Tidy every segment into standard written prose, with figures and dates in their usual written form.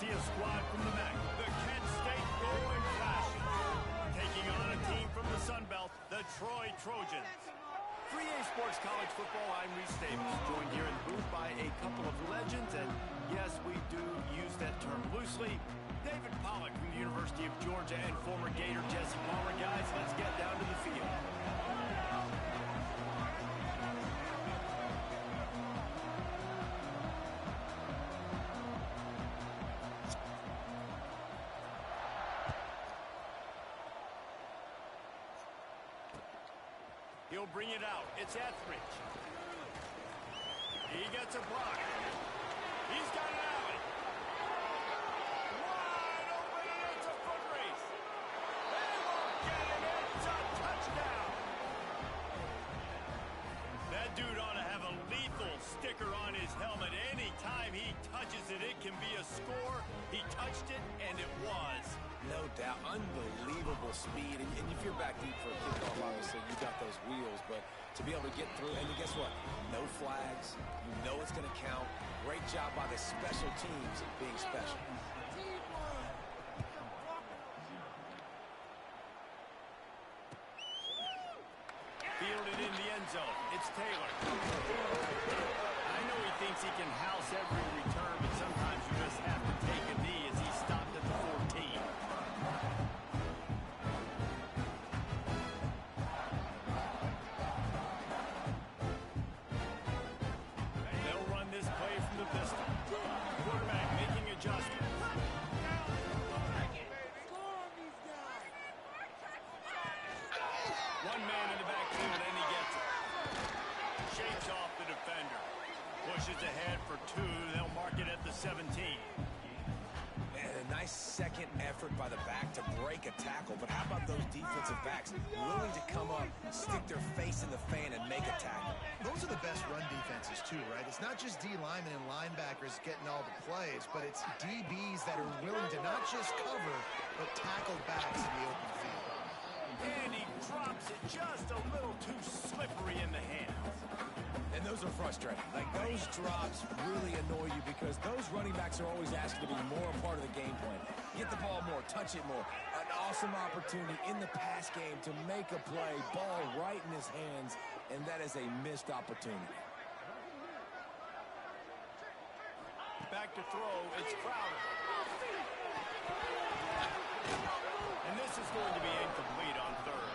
see a squad from the MAC. The Kent State Golden Flashes. Taking on a team from the Sun Belt, the Troy Trojans. 3A Sports College Football, I'm Reese Davis, joined here in the booth by a couple of legends, and yes, we do use that term loosely. David Pollock from the University of Georgia and former Gator Jesse Palmer. Guys, let's get down to the field. He'll bring it out. It's Etheridge. He gets a block. He's got an alley. Wide open, and it's a foot race. They won't get it. It's a touchdown. That dude ought to have a lethal sticker on his helmet. Anytime he touches it, it can be a score. He touched it, and it was. No doubt. Unbelievable speed. And if you're back deep for a kickoff, obviously, you got those wheels. But to be able to get through, and guess what? No flags. You know it's going to count. Great job by the special teams being special. Fielded in the end zone. It's Taylor. I know he thinks he can house every return, but sometimes you just have to take a knee as he stopped at the 14. They'll run this play from the pistol. Quarterback making adjustments. One man in the backfield, and he gets it. Shakes off the defender. Pushes ahead for two. They'll mark it at the 17. And a nice second effort by the back to break a tackle. But how about those defensive backs willing to come up, stick their face in the fan, and make a tackle? Those are the best run defenses, too, right? It's not just D linemen and linebackers getting all the plays, but it's DBs that are willing to not just cover, but tackle backs in the open field. And he drops it just a little too slippery in the hands. And those are frustrating. Like, those drops really annoy you because those running backs are always asked to be more a part of the game plan. Get the ball more, touch it more. An awesome opportunity in the pass game to make a play, ball right in his hands, and that is a missed opportunity. Back to throw, it's Crowder. And this is going to be incomplete on third.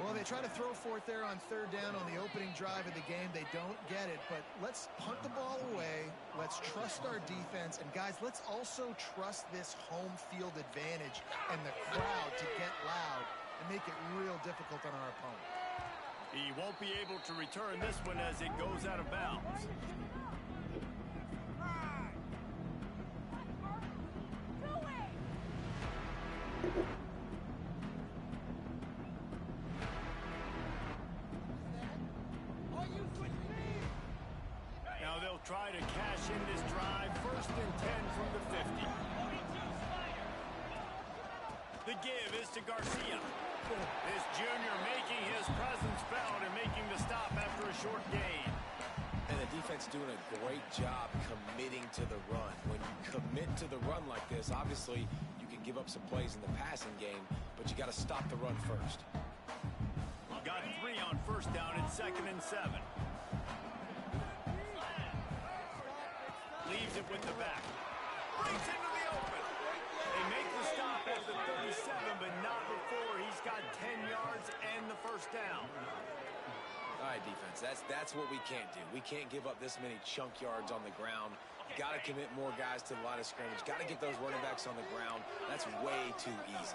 Well, they try to throw forth there on third down on the opening drive of the game. They don't get it, but let's punt the ball away. Let's trust our defense. And, guys, let's also trust this home field advantage and the crowd to get loud and make it real difficult on our opponent. He won't be able to return this one as it goes out of bounds. Now they'll try to cash in this drive. 1st and 10 from the 50. The give is to Garcia. This junior making his presence felt and making the stop after a short gain. And the defense doing a great job committing to the run. When you commit to the run like this, obviously you can give up some plays in the passing game, but you got to stop the run first. Got 3 on 1st down and 2nd and 7. Leaves it with the back. Brings into the open. They make the stop at the 37, but not before he's got 10 yards and the 1st down. All right, defense, that's what we can't do. We can't give up this many chunk yards on the ground. Got to commit more guys to the line of scrimmage. Got to get those running backs on the ground. That's way too easy.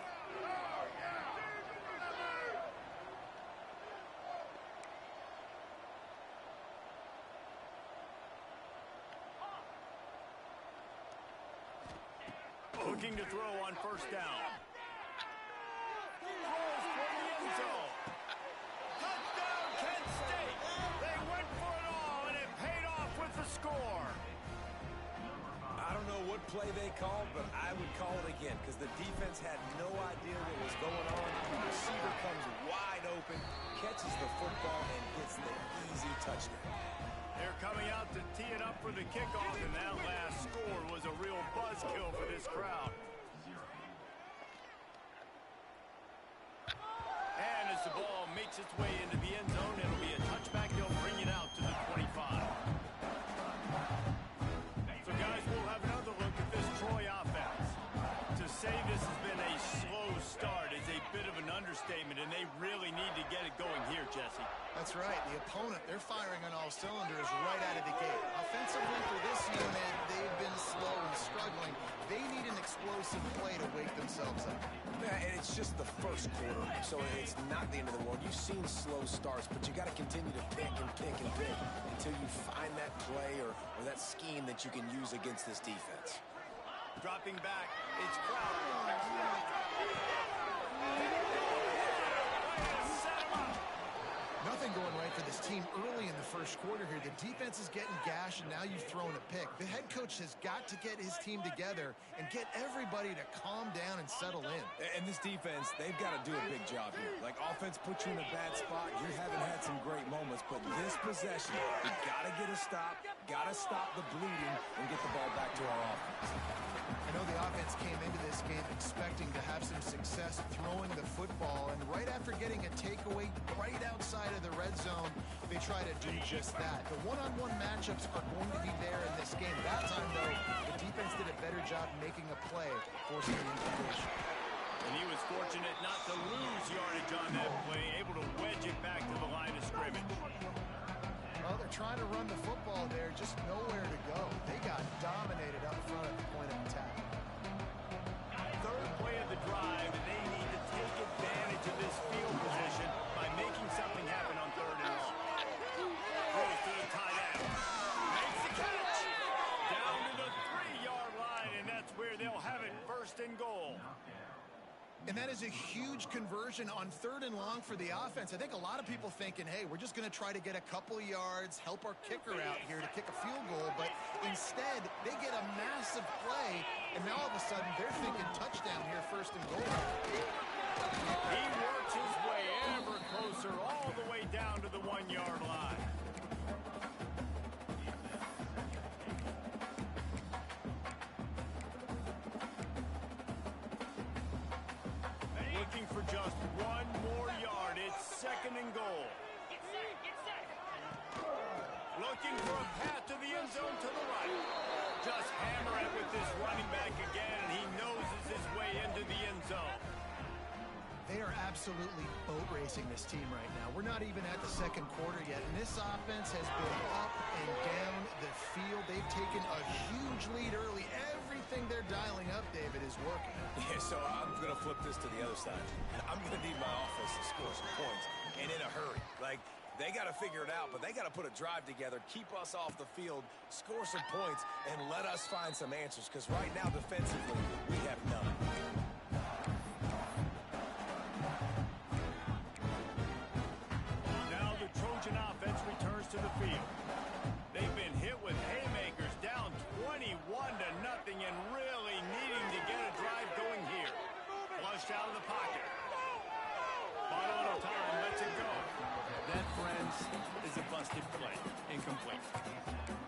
Looking to throw on 1st down. Throws for the end zone. Touchdown, Kent State. They went for it all, and it paid off with the score. I don't know what play they called, but I would call it again because the defense had no idea what was going on. The receiver comes wide open, catches the football, and gets the easy touchdown. They're coming out to tee it up for the kickoff, and that last score was a real buzzkill makes its way into the end zone. It'll be a touchback. They'll bring it out to the 25. So, guys, we'll have another look at this Troy offense. To say this has been a slow start is a bit of an understatement, and they really need to get it going here, Jesse. That's right. The opponent, they're firing on all cylinders right out of the gate. Offensively for this unit, they've been slow and struggling. They need an explosive play to wake themselves up. Yeah, and it's just the first quarter, so it's not the end of the world. You've seen slow starts, but you got to continue to pick and pick and pick until you find that play or that scheme that you can use against this defense. Dropping back, it's Crowder. Nothing going right for this team early in the first quarter here. The defense is getting gashed, and now you've thrown a pick. The head coach has got to get his team together and get everybody to calm down and settle in. And this defense, they've got to do a big job here. Like, offense puts you in a bad spot. You haven't had some great moments, but this possession, you got to get a stop, got to stop the bleeding, and get the ball back to our offense. I know the offense came into this game expecting to have some success throwing the football, and right after getting a takeaway right outside of the red zone, they try to do just that. The one-on-one matchups are going to be there in this game. That time, though, the defense did a better job making a play, forcing the incompletion. And he was fortunate not to lose yardage on that play, able to wedge it back to the line of scrimmage. Well, they're trying to run the football there, just nowhere to go. They got dominated up front at the point of attack. Third play of the drive, and they need to take advantage of this field position by making something happen on third and long. Throws to the tight end. Makes the catch. Down to the 3-yard line, and that's where they'll have it, first and goal. And that is a huge conversion on third and long for the offense. I think a lot of people thinking, hey, we're just going to try to get a couple of yards, help our kicker out here to kick a field goal. But instead, they get a massive play, and now all of a sudden they're thinking touchdown here, first and goal. He works his way ever closer all the way down to the 1-yard line. Looking for just one more yard. It's second and goal. Looking for a path to the end zone to the right. Just hammer it with this running back again, and he noses his way into the end zone. They are absolutely boat racing this team right now. We're not even at the second quarter yet, and this offense has been up and down the field. They've taken a huge lead early. Everything they're dialing up, David, is working. Yeah, so I'm going to flip this to the other side. I'm going to need my offense to score some points, and in a hurry. Like, they got to figure it out, but they got to put a drive together, keep us off the field, score some points, and let us find some answers, because right now, defensively, we have none. Now the Trojan offense returns to the field. They've been hit with haymakers, down 21-0, and really needing to get a drive going here. Flushed out of the pocket. Bought on time, lets it go. That, friends, is a busted play. Incomplete.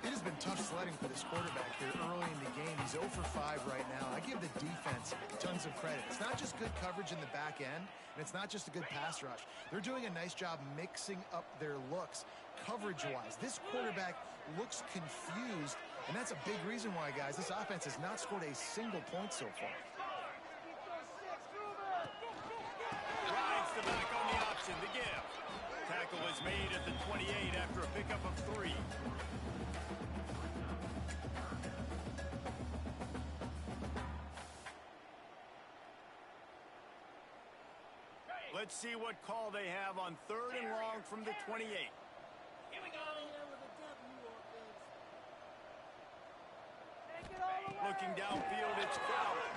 It has been tough sledding for this quarterback here early in the game. He's 0 for 5 right now. I give the defense tons of credit. It's not just good coverage in the back end, and it's not just a good pass rush. They're doing a nice job mixing up their looks coverage-wise. This quarterback looks confused, and that's a big reason why, guys, this offense has not scored a single point so far. Rides the back on the option, the give. Tackle is made at the 28 after a pickup of 3. Let's see what call they have on third and long from the 28. Here we go. Looking downfield, it's Crowder.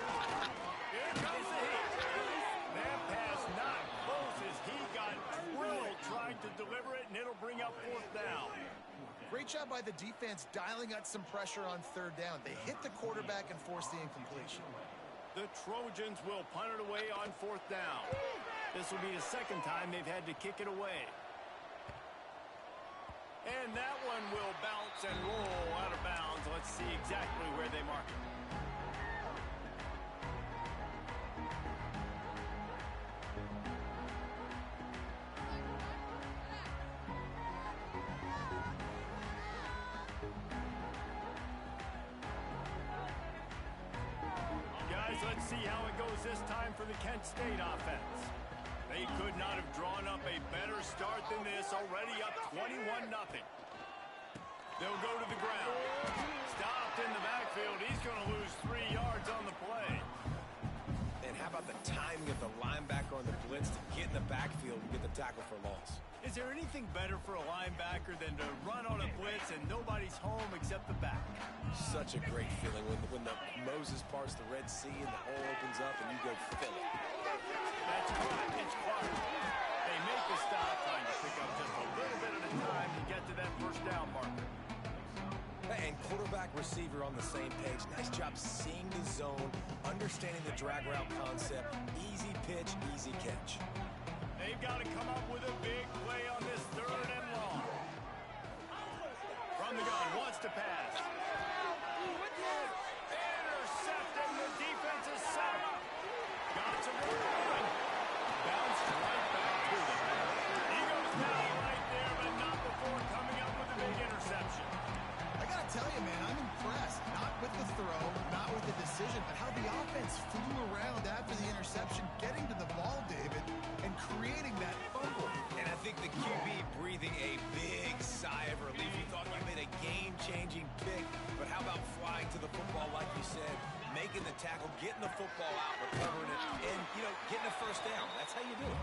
Here comes the heat. That pass not close as he got drilled trying to deliver it, and it'll bring up fourth down. Great job by the defense dialing out some pressure on third down. They hit the quarterback and forced the incompletion. The Trojans will punt it away on fourth down. This will be the second time they've had to kick it away. And that one will bounce and roll out of bounds. Let's see exactly where they mark it. guys, let's see how it goes this time for the Kent State offense. They could not have drawn up a better start than this, already up 21-0. They'll go to the ground. Stopped in the backfield. He's going to lose 3 yards on the play. And how about the timing of the linebacker on the blitz to get in the backfield and get the tackle for loss? Is there anything better for a linebacker than to run on a blitz and nobody's home except the back? Such a great feeling when the Moses parts the Red Sea and the hole opens up and you go fill it. That's right. It's Clark. They make the stop, trying to pick up just a little bit at a time to get to that first down marker. And quarterback receiver on the same page. Nice job seeing the zone, understanding the drag route concept. Easy pitch, easy catch. They've got to come up with a big play on this 3rd and long. From the gun, wants to pass. Intercepted, the defense is set up. Got some run. Bounced right back to them. He goes down right there, but not before coming up with a big interception. I got to tell you, man, I'm impressed. Not with the throw, not with the decision, but how the offense flew around after the interception, getting to the ball, David, and creating that fumble. And I think the QB breathing a big sigh of relief. He thought he made a game-changing pick, but how about flying to the football, like you said, making the tackle, getting the football out, recovering it, and, getting a first down. That's how you do it.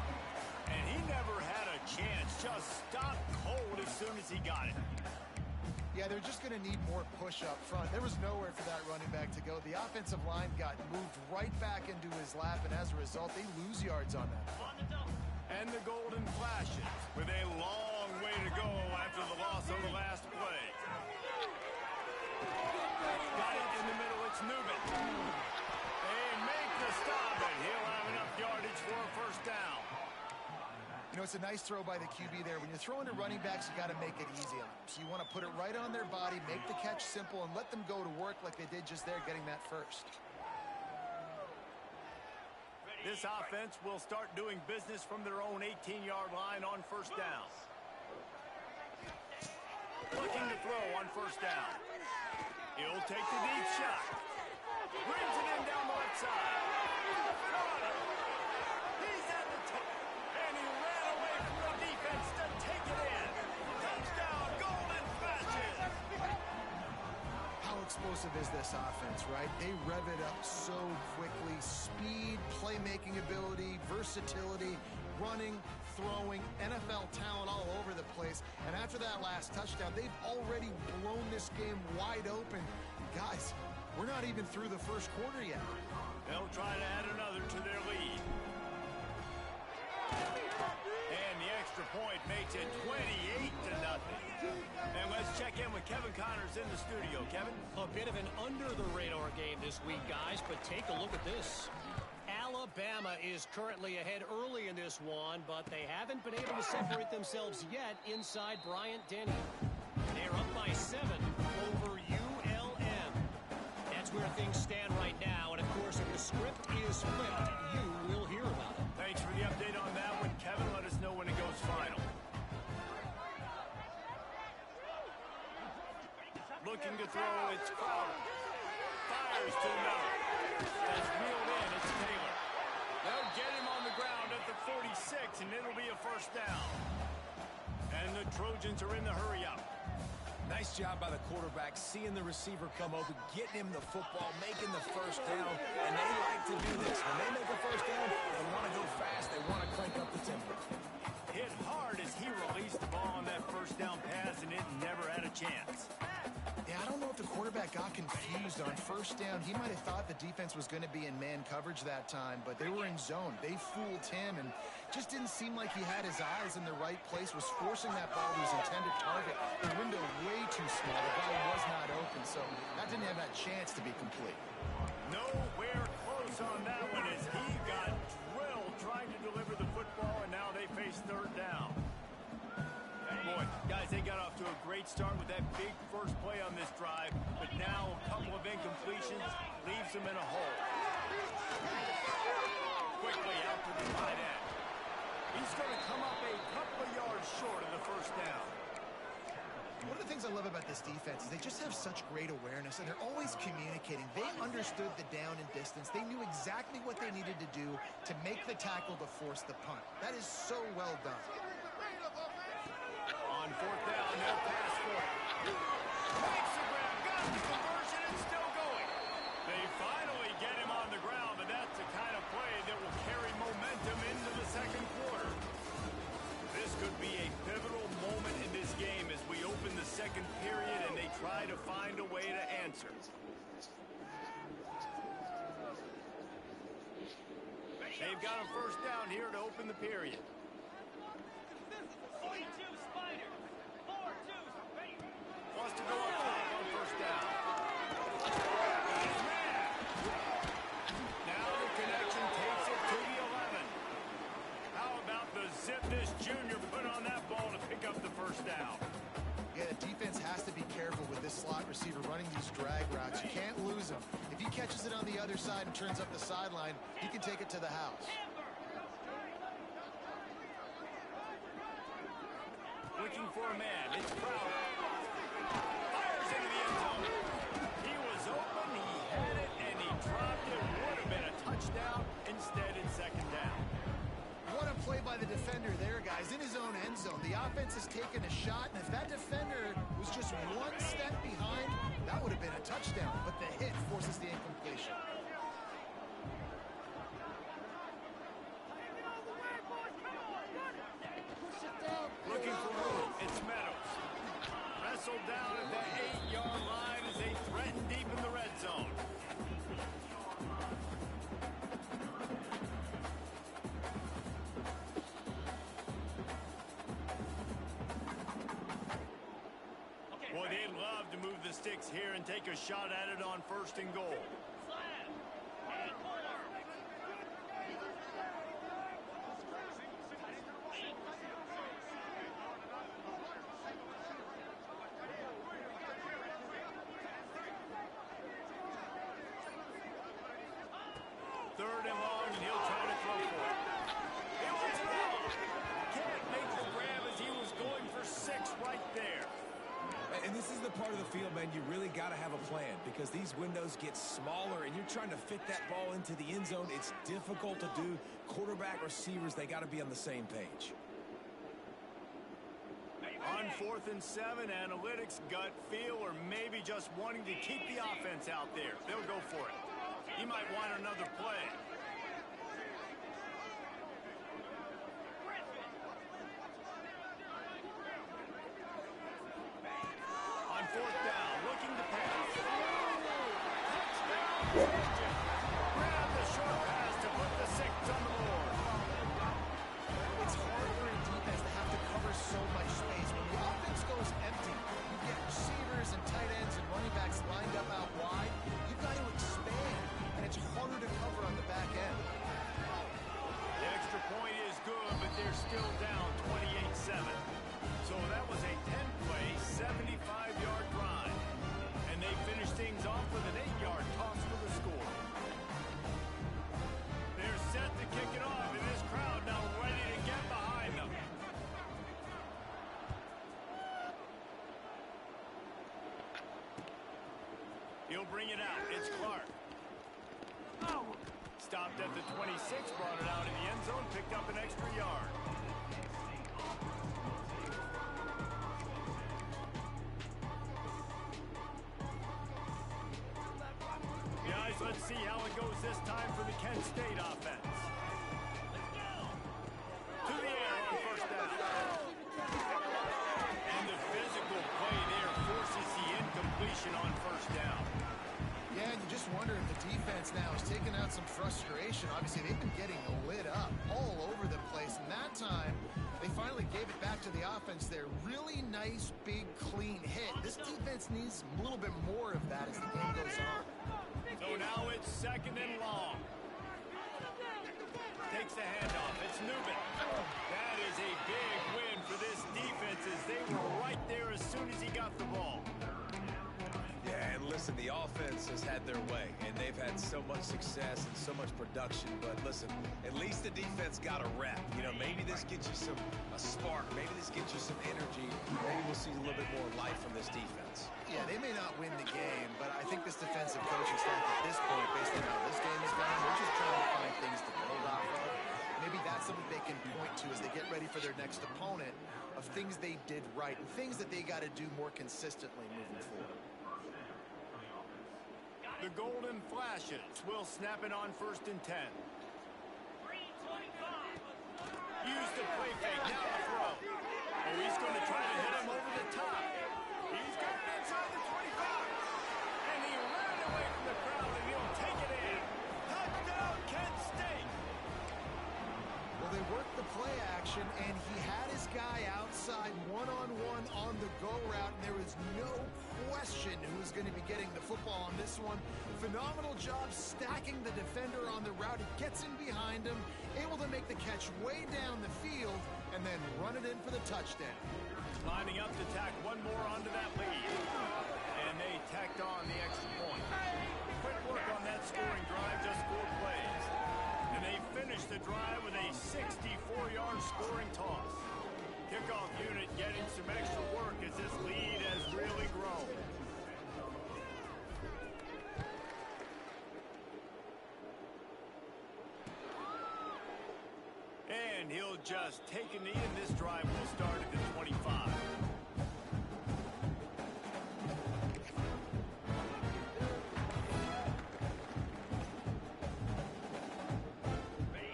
And he never had a chance. Just stopped cold as soon as he got it. Yeah, they're just going to need more push up front. There was nowhere for that running back to go. The offensive line got moved right back into his lap, and as a result, they lose yards on that. And the golden flashes with a long way to go after the loss on the last play. Got it in the middle. It's Newman. They make the stop, and he'll have enough yardage for a first down. It's a nice throw by the QB there. When you're throwing to running backs, you got to make it easy on them. So you want to put it right on their body, make the catch simple, and let them go to work like they did just there, getting that first. This offense will start doing business from their own 18-yard line on first down. Looking to throw on first down. He'll take the deep shot. Brings it in down the left side. He's at the top. And he ran away from the defense to take it in. Touchdown, Golden Flashes. How explosive is this offense, right? They rev it up so quickly. Speed, playmaking ability, versatility, running, throwing, NFL talent all over the place. And after that last touchdown, they've already blown this game wide open. Guys, we're not even through the first quarter yet. They'll try to add another to their lead. And the extra point makes it 28-0. And let's check in with Kevin Connors in the studio. Kevin? A bit of an under-the-radar game this week, guys, but take a look at this. Alabama is currently ahead early in this one, but they haven't been able to separate themselves yet inside Bryant-Denny. They're up by 7 over ULM. That's where things stand right now, and of course, if the script is flipped, you will hear about it. Thanks for the update on that one, Kevin. Let us know when it goes final. Looking to throw, it's Crowder. Fires to the middle. That's reeled in, it's Taylor. They'll get him on the ground at the 46, and it'll be a first down. And the Trojans are in the hurry-up. Nice job by the quarterback, seeing the receiver come open, getting him the football, making the first down, and they like to do this. When they make a first down, they want to go fast, they want to crank up the tempo. Hit hard as he released the ball on that first down pass, and it never had a chance. Yeah, I don't know if the quarterback got confused on first down. He might have thought the defense was going to be in man coverage that time, but they were in zone. They fooled him and just didn't seem like he had his eyes in the right place, was forcing that ball to his intended target. The window way too small. The ball was not open, so that didn't have that chance to be complete. Nowhere close on that one as he got drilled trying to deliver the football, and now they face third down. Boy, guys, they got off to a great start with that big first play on this drive, but now a couple of incompletions leaves them in a hole. Quickly out to the tight end. He's going to come up a couple of yards short of the first down. One of the things I love about this defense is they just have such great awareness, and they're always communicating. They understood the down and distance. They knew exactly what they needed to do to make the tackle to force the punt. That is so well done. On fourth down, no pass for it. Makes the grab, got the conversion, and still going. They finally get him on the ground, but that's the kind of play that will carry momentum into the second quarter. This could be a pivotal moment in this game as we open the second period and they try to find a way to answer. They've got a first down here to open the period. 42 Spider. 4-2 Spider. Wants to go up top on first down. Now the connection takes it to the 11. How about the zip this junior put on that ball to pick up the first down? Yeah, the defense has to be careful with this slot receiver running these drag routes. You can't lose him. If he catches it on the other side and turns up the sideline, he can take it to the house. Looking for a man. It's Crowder. Fires into the end zone. He was open, he had it, and he dropped it. Would have been a touchdown. Instead, it's second down. What a play by the defender there, guys, in his own end zone. The offense has taken a shot, and if that defender was just one step behind, that would have been a touchdown. But the hit forces the incompletion. Looking for room. It's Meadows. Wrestled down at the 8-yard line as they threaten deep in the red zone. Boy, they'd love to move the sticks here and take a shot at it on first and goal. Third and long, and he'll try to throw for it. It was wrong. Can't make the grab as he was going for 6 right there. And this is the part of the field, man, you really got to have a plan because these windows get smaller and you're trying to fit that ball into the end zone. It's difficult to do. Quarterback, receivers, they got to be on the same page. On 4th and 7, analytics, gut feel, or maybe just wanting to keep the offense out there. They'll go for it. He might want another play. On 4th down, looking to pass. Touchdown, Trojan. Grab the short pass to put the 6 on the board. It's hard for a defense to have to cover so much space. When the offense goes empty, you get receivers and tight ends and running backs lined up out wide. You've got to expand, and it's harder to cover on the back end. The extra point is good, but they're still down 28-7. So that was a 10-play, 75-yard drive. And they finish things off with an 8-yard toss for the score. They're set to kick it off, and this crowd now ready to get behind them. He'll bring it out. It's Clark. Stopped at the 26, brought it out in the end zone, picked up an extra yard. Guys, let's see how it goes this time for the Kent State offense. To the air on first down. And the physical play there forces the incompletion on first down. Yeah, and you just wonder if the defense now is taking out some frustration. Obviously, they've been getting lit up all over the place. And that time, they finally gave it back to the offense there. Really nice, big, clean hit. This defense needs a little bit more of that as the game goes on. So now it's second and long. Takes the handoff. It's Newman. That is a big win for this defense as they were right there as soon as he got the ball. Yeah, and Listen, the offense has had their way, and they've had so much success and so much production. But listen, at least the defense got a rep. You know, maybe this gets you a spark. Maybe this gets you some energy. Maybe we'll see a little bit more life from this defense. Yeah, they may not win the game, but I think this defensive coaching staff at this point, based on how this game is going, they're just trying to find things to build off of. Maybe that's something they can point to as they get ready for their next opponent, of things they did right and things that they got to do more consistently moving forward. The Golden Flashes will snap it on 1st and 10. 325. Use the play fake, now the throw. Oh, he's going to try to hit him over the top. He's got it inside the 25. And he ran away from the crowd, and he'll take it in. Touchdown, Kent State. Well, they worked the play action, and he had his guy outside one-on-one on the go route, and there was no question who was going to be getting the football on this one. Phenomenal job stacking the defender on the route. He gets in behind him, able to make the catch way down the field, and then run it in for the touchdown. Lining up to tack one more onto that lead. And they tacked on the extra point. Quick work on that scoring drive, just 4 plays. And they finished the drive with a 64-yard scoring toss. Kickoff unit getting some extra work as this lead has really grown. And he'll just take a knee, and this drive will start at the 25.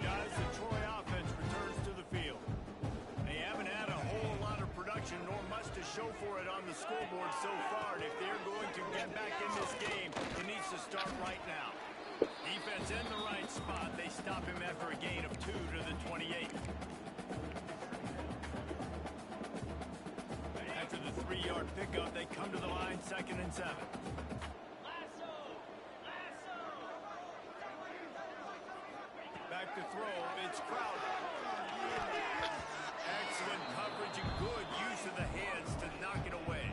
Guys, the Troy offense returns to the field. They haven't had a whole lot of production, nor much to show for it on the scoreboard so far. And if they're going to get back in this game, it needs to start right now. Defense in the right spot. They stop him after a gain of 2 to the 28. After the 3-yard pickup, they come to the line, 2nd and 7. Lasso! Lasso! Back to throw. It's Crowder. Excellent coverage and good use of the hands to knock it away.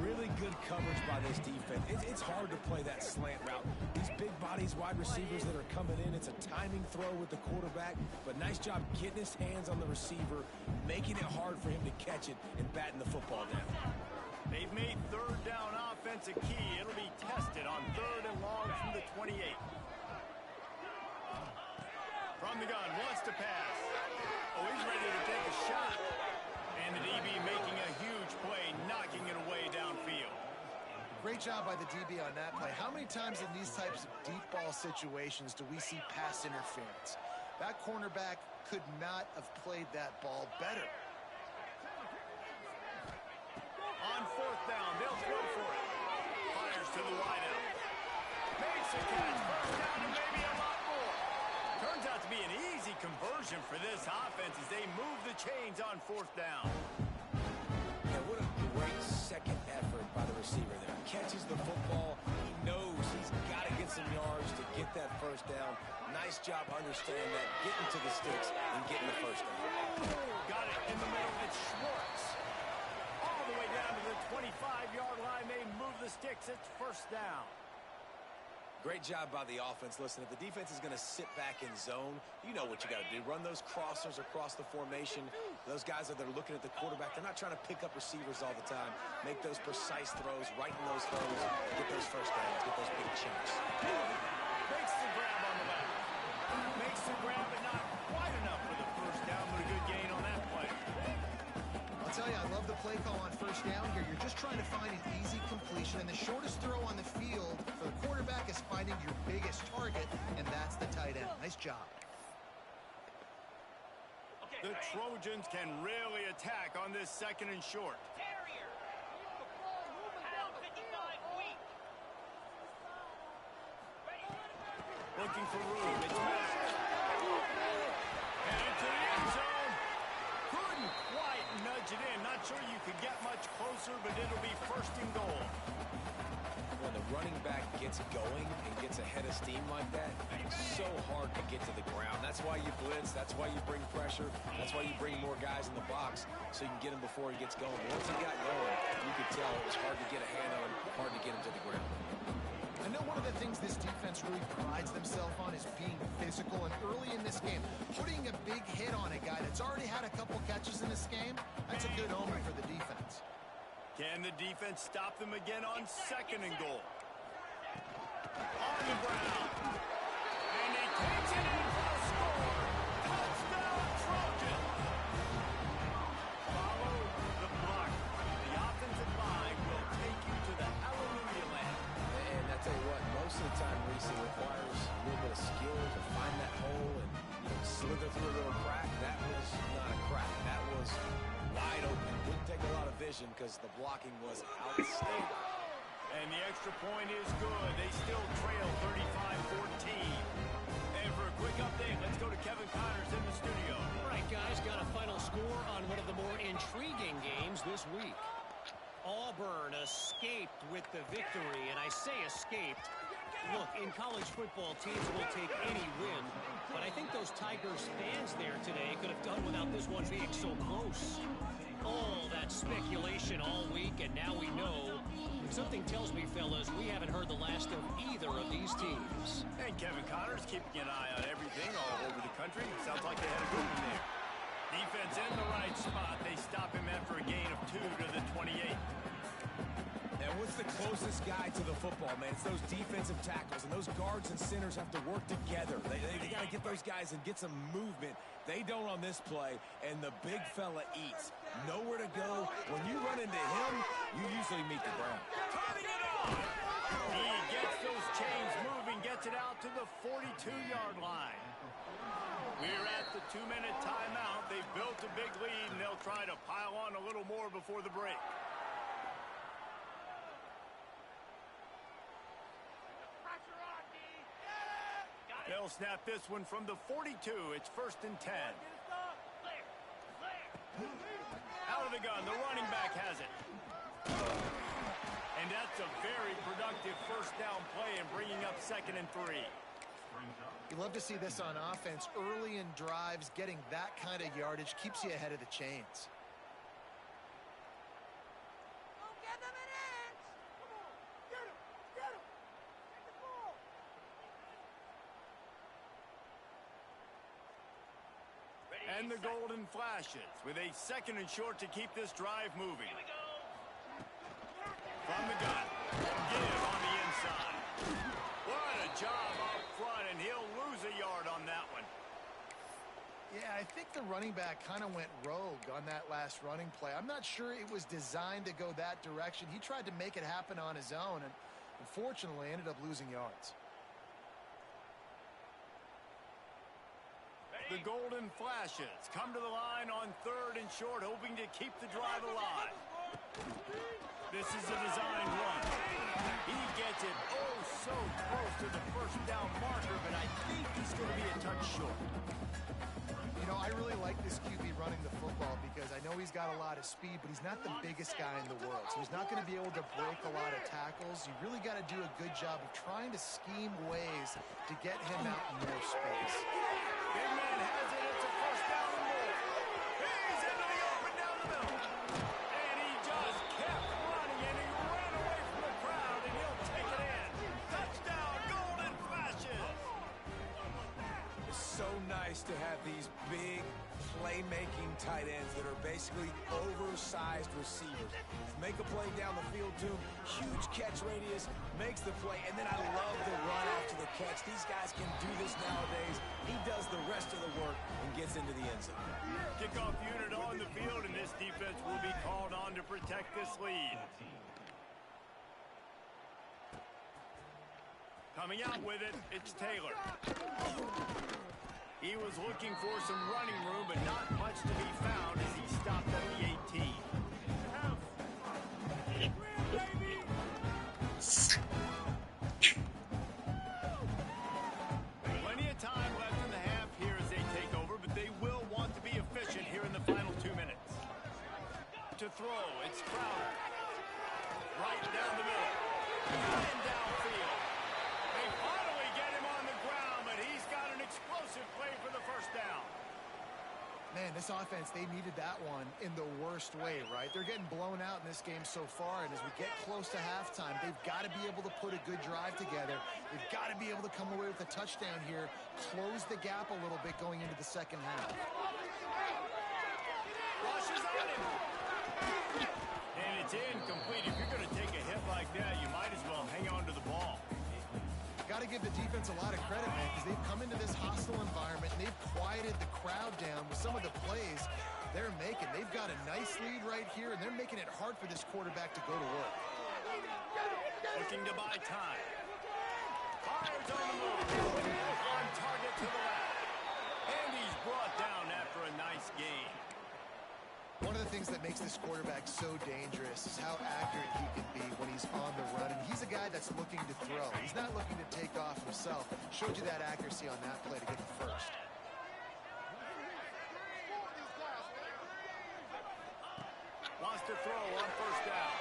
Really good coverage by this defense. It's hard to play that slant route. These big bodies, wide receivers that are coming in, it's a timing throw with the quarterback, but nice job getting his hands on the receiver, making it hard for him to catch it and batting the football down. They've made 3rd down offense a key. It'll be tested on 3rd and long from the 28. From the gun, wants to pass. Oh, he's ready to take a shot. And the DB making a huge play, knocking it away downfield. Great job by the DB on that play. How many times in these types of deep ball situations do we see pass interference? That cornerback could not have played that ball better. On 4th down, they'll throw for it. Fires to the wideout. Makes the catch. 1st down and maybe a lot more. Turns out to be an easy conversion for this offense as they move the chains on 4th down. Yeah, what a great second effort by the receiver there. Catches the football. He knows he's got to get some yards to get that 1st down. Nice job understanding that, getting to the sticks and getting the 1st down. Got it in the middle. It's Schwartz. All the way down to the 25-yard line. They move the sticks. It's 1st down. Great job by the offense. Listen, if the defense is going to sit back in zone, you know what you got to do. Run those crossers across the formation. Those guys that are looking at the quarterback, they're not trying to pick up receivers all the time. Make those precise throws, right in those throws, get those 1st downs, get those big chunks. Makes the grab on the left. Makes the grab, but not quite enough for the 1st down, but a good gain on that play. I'll tell you, I love the play call on 1st down here. You're just trying to find an easy completion, and the shortest throw on the field for the quarterback is finding your biggest target, and that's the tight end. Nice job. The Trojans can really attack on this 2nd and short. Terrier! Pound 55 weak! Looking for room. It's Max. And into the end zone. Couldn't quite nudge it in. Not sure you could get much closer, but it'll be 1st and goal. When the running back gets going and gets ahead of of steam like that, it's so hard to get to the ground. That's why you blitz. That's why you bring pressure. That's why you bring more guys in the box so you can get him before he gets going. But once he got going, you could tell it was hard to get a hand on, hard to get him to the ground. I know one of the things this defense really prides themselves on is being physical, and early in this game, putting a big hit on a guy that's already had a couple catches in this game, that's a good omen for the defense. Can the defense stop them again on 2nd and goal? On the ground. And he takes it in for a score. Touchdown, Trojan. Follow the block. The offensive line will take you to the hallelujah land. And I tell you what, most of the time, Reese, it requires a little bit of skill to find that hole and slither through a little crack. That was not a crack. That was wide open. Didn't take a lot of vision because the blocking was outstanding. And the extra point is good. They still trail 35-14. And for a quick update, let's go to Kevin Connors in the studio. All right, guys, got a final score on one of the more intriguing games this week. Auburn escaped with the victory, and I say escaped. Look, in college football, teams will take any win, but I think those Tigers fans there today could have done without this one being so close. All that speculation all week, and now we know. Something tells me, fellas, we haven't heard the last of either of these teams. And Kevin Connors keeping an eye on everything all over the country. Sounds like they had a good one there. Defense in the right spot. They stop him after a gain of 2 to the 28. And what's the closest guy to the football, man? It's those defensive tackles, and those guards and centers have to work together. They got to get those guys and get some movement. They don't on this play, and the big fella eats. Nowhere to go. When you run into him, you usually meet the ground. Turning it on. He gets those chains moving, gets it out to the 42-yard line. We're at the 2-minute timeout. They've built a big lead, and they'll try to pile on a little more before the break. They'll snap this one from the 42. It's 1st and 10. Out of the gun, the running back has it. And that's a very productive first down play and bringing up 2nd and 3. You love to see this on offense. Early in drives, getting that kind of yardage keeps you ahead of the chains. And the golden flashes with a 2nd and short to keep this drive moving. From the gun. Give on the inside. What a job up front, and he'll lose a yard on that one. Yeah, I think the running back kind of went rogue on that last running play. I'm not sure it was designed to go that direction. He tried to make it happen on his own, and unfortunately ended up losing yards. The golden flashes come to the line on 3rd and short, hoping to keep the drive alive. This is a designed run. He gets it so close to the first down marker, but I think he's going to be a touch short. You know, I really like this QB running the football because I know he's got a lot of speed, but he's not the biggest guy in the world. So he's not going to be able to break a lot of tackles. You really got to do a good job of trying to scheme ways to get him out in more space. Big man has it. It's a first down and more. He's into the open down the middle. And he just kept running, and he ran away from the crowd, and he'll take it in. Touchdown, golden flashes. It's so nice to have these big playmaking tight ends that are basically oversized receivers. Make a play down the field to him, huge catch radius, makes the play, and then I love the run after the catch. These guys can do this nowadays. He does the rest of the work and gets into the end zone. Kickoff unit on the field, and this defense will be called on to protect this lead. Coming out with it, it's Taylor. He was looking for some running room, but not much to be found as he stopped at the 18. Plenty of time left in the half here as they take over, but they will want to be efficient here in the final 2 minutes. To throw, it's Crowder. Right down the middle. And downfield. They finally get Man, this offense, they needed that one in the worst way, right? They're getting blown out in this game so far, and as we get close to halftime, they've got to be able to put a good drive together. They've got to be able to come away with a touchdown here, close the gap a little bit going into the second half. Rushes on him. And it's incomplete. If you're going to take a hit like that, you might as well hang on to the ball. Got to give the defense a lot of credit, man, because they've come into this hostile environment and they've quieted the crowd down with some of the plays they're making. They've got a nice lead right here, and they're making it hard for this quarterback to go to work. Looking to buy time. Fires on the move. On target to the left. And he's brought down after a nice gain. One of the things that makes this quarterback so dangerous is how accurate he can be when he's on the run. And he's a guy that's looking to throw. He's not looking to take off himself. Showed you that accuracy on that play to get the first. Wants to throw on first down.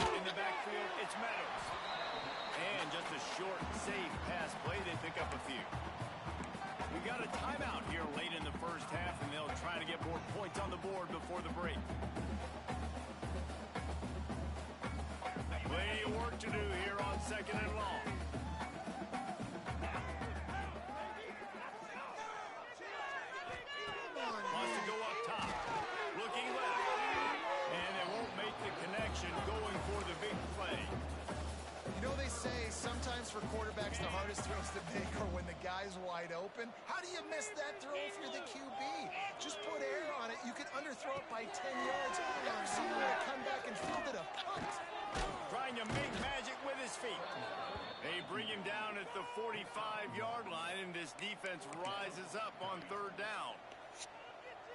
In the backfield, it's Meadows. And just a short, safe pass play. They pick up a few. We got a timeout here late in the first half, and they'll try to get more points on the board before the break. Plenty of work to do here on second and long. Wants to go up top. Looking left. And they won't make the connection going for the big play. You know, they say sometimes for quarterbacks the hardest throws to make are when the guy's wide open. How do you miss that throw if you're the QB? Just put air on it. You can underthrow it by 10 yards. Never seen him come back and fielded a punt. Trying to make magic with his feet. They bring him down at the 45-yard line, and this defense rises up on third down.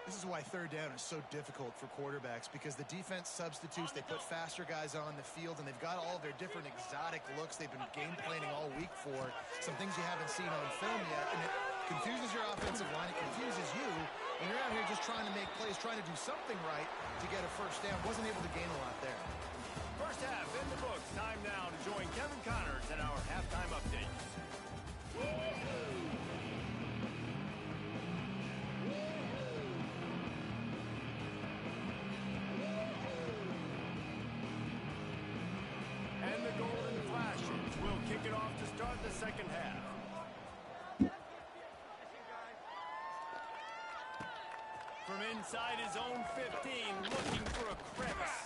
This is why third down is so difficult for quarterbacks, because the defense substitutes. They put faster guys on the field, and they've got all of their different exotic looks they've been game planning all week for. Some things you haven't seen on film yet, and it confuses your offensive line. It confuses you, and you're out here just trying to make plays, trying to do something right to get a first down. Wasn't able to gain a lot there. First half in the books. Time now to join Kevin Connors in our halftime update. And the Golden Flashes will kick it off to start the second half. From inside his own 15, looking for a crevice.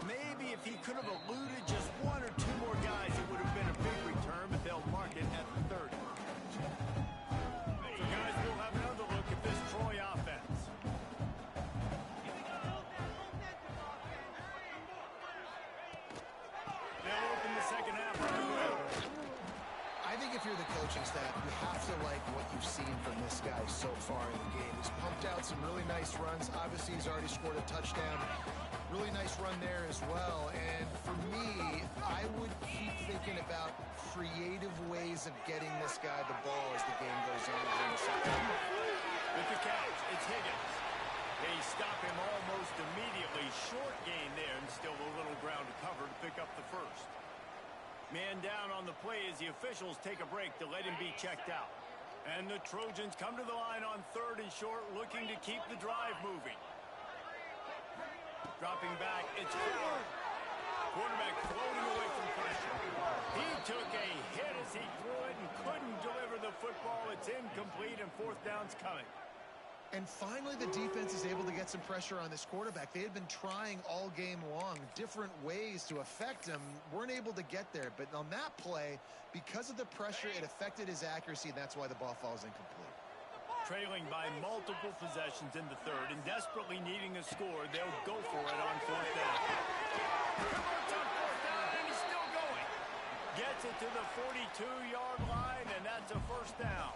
Maybe if he could have eluded just one or two more guys, it would have been a big return, but they'll mark it at the 30. So guys, we'll have another look at this Troy offense. They'll open the second half. I think if you're the coaching staff, you have to like what you've seen from this guy so far in the game. He's pumped out some really nice runs. Obviously, he's already scored a touchdown. Really nice run there as well. And for me, I would keep thinking about creative ways of getting this guy the ball as the game goes on in the second half. With the catch, it's Higgins. They stop him almost immediately. Short gain there, and still a little ground to cover to pick up the first. Man down on the play as the officials take a break to let him be checked out. And the Trojans come to the line on third and short, looking to keep the drive moving. Dropping back, it's Ford. Quarterback floating away from pressure. He took a hit as he threw it and couldn't deliver the football. It's incomplete, and fourth down's coming. And finally, the defense is able to get some pressure on this quarterback. They had been trying all game long different ways to affect him. Weren't able to get there. But on that play, because of the pressure, it affected his accuracy, and that's why the ball falls incomplete. Trailing by multiple possessions in the third and desperately needing a score, they'll go for it on fourth down. Converts on fourth down, and he's still going. Gets it to the 42-yard line, and that's a first down.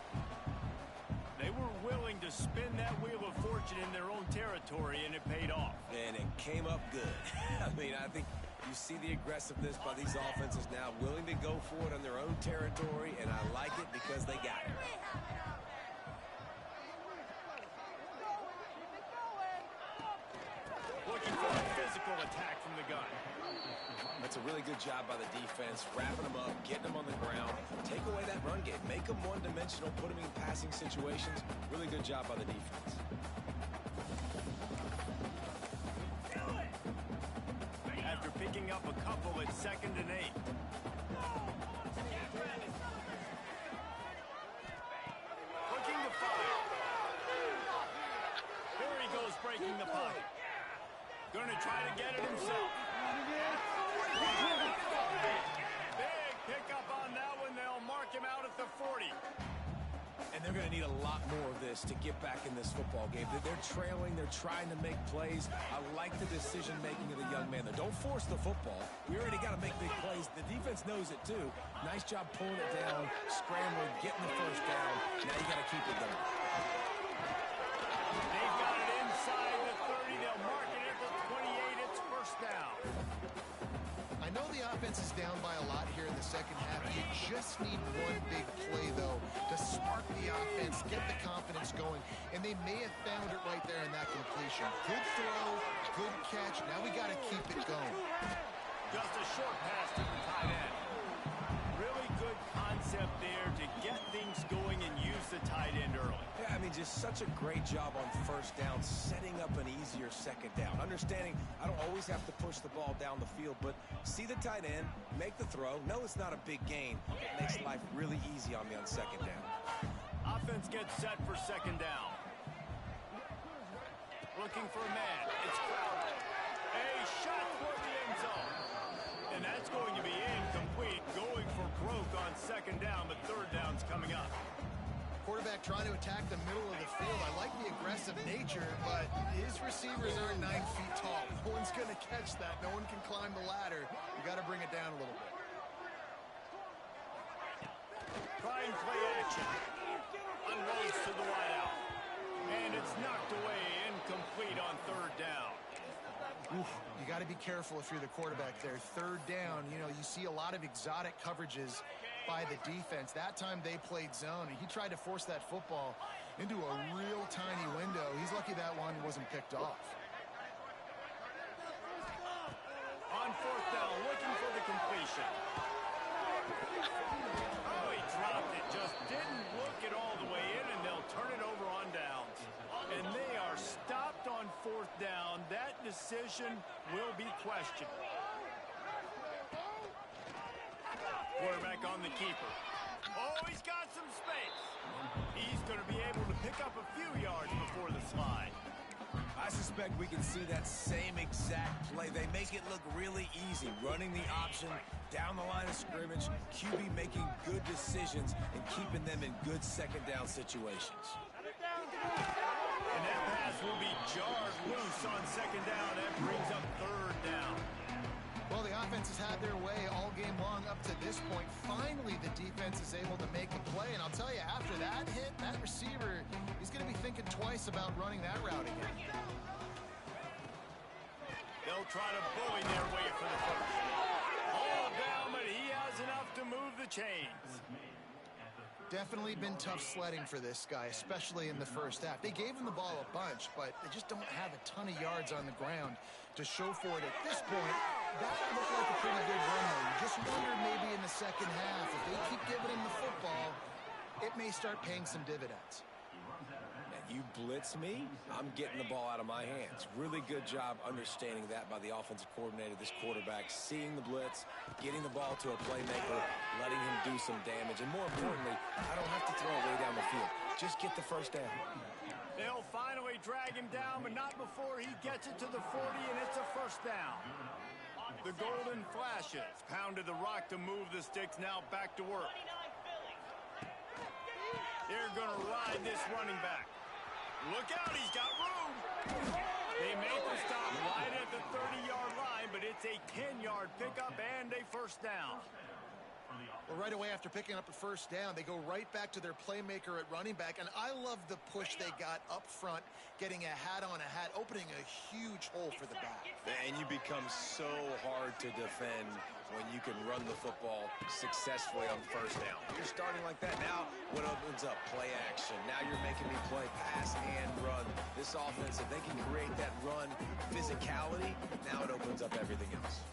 They were willing to spin that wheel of fortune in their own territory, and it paid off. And it came up good. I mean, I think you see the aggressiveness by these offenses now, willing to go for it on their own territory, and I like it because they got it. Looking for a physical physical attack from the gun. That's a really good job by the defense, wrapping them up, getting them on the ground. Take away that run game. Make them one-dimensional, put them in passing situations. Really good job by the defense. After picking up a couple at 2nd and 8. Looking to fire. Here he goes, breaking the pocket. Gonna try to get it himself. Big pickup on that one. They'll mark him out at the 40. And they're going to need a lot more of this to get back in this football game. They're trailing. They're trying to make plays. I like the decision-making of the young man there. Don't force the football. We already got to make big plays. The defense knows it, too. Nice job pulling it down, scrambling, getting the first down. Now you got to keep it going. They've got it inside the 30. They'll mark it at the 28. It's first down. I know the offense is down by a lot here in the second half. You just need one big play, though, to spark the offense, get the confidence going, and they may have found it right there in that completion. Good throw, good catch. Now we got to keep it going. Just a short pass to the tight end. Really good concept there to get things going and use the tight end early. Yeah, I mean, just such a great job on first down, setting up an easier second down. Understanding I don't always have to push the ball down the field, but see the tight end, make the throw. No, it's not a big gain. It makes life really easy on me on second down. Offense gets set for second down. Looking for a man. It's Crowder. A shot toward the end zone. And that's going to be incomplete. Going for broke on second down, but third down's coming up. Quarterback trying to attack the middle of the field. I like the aggressive nature, but his receivers aren't 9 feet tall. No one's going to catch that. No one can climb the ladder. You got to bring it down a little bit. Trying play action. Unloads to the wideout. And it's knocked away, incomplete on third down. Oof, you got to be careful if you're the quarterback there. Third down, you know, you see a lot of exotic coverages by the defense. That time they played zone, and he tried to force that football into a real tiny window. He's lucky that one wasn't picked off. On fourth down, looking for the completion. Oh, he dropped it. Just didn't look it all the way in, and they'll turn it over on downs. And they are stopped on fourth down. That decision will be questioned. Quarterback on the keeper. Oh, he's got some space. He's going to be able to pick up a few yards before the slide. I suspect we can see that same exact play. They make it look really easy, running the option down the line of scrimmage, QB making good decisions and keeping them in good second down situations. And that pass will be jarred loose on second down. That brings up third down. Well, the offense has had their way all game long up to this point. Finally, the defense is able to make a play. And I'll tell you, after that hit, that receiver, he's going to be thinking twice about running that route again. They'll try to bully their way for the first. All down, but he has enough to move the chains. Definitely been tough sledding for this guy, especially in the first half. They gave him the ball a bunch, but they just don't have a ton of yards on the ground to show for it at this point. That looked like a pretty good run, though. You just wonder maybe in the second half, if they keep giving him the football, it may start paying some dividends. You blitz me, I'm getting the ball out of my hands. Really good job understanding that by the offensive coordinator, this quarterback, seeing the blitz, getting the ball to a playmaker, letting him do some damage. And more importantly, I don't have to throw it way down the field. Just get the first down. They'll finally drag him down, but not before he gets it to the 40, and it's a first down. The golden flashes pounded the rock to move the sticks, now back to work. They're going to ride this running back. Look out, he's got room. They make the stop right at the 30-yard line, but it's a 10-yard pickup and a first down. Well, right away after picking up a first down, they go right back to their playmaker at running back, and I love the push they got up front, getting a hat on a hat, opening a huge hole for the back. And you become so hard to defend when you can run the football successfully on first down. You're starting like that. Now what opens up? Play action. Now you're making me play pass and run. This offense, if they can create that run physicality, now it opens up everything else.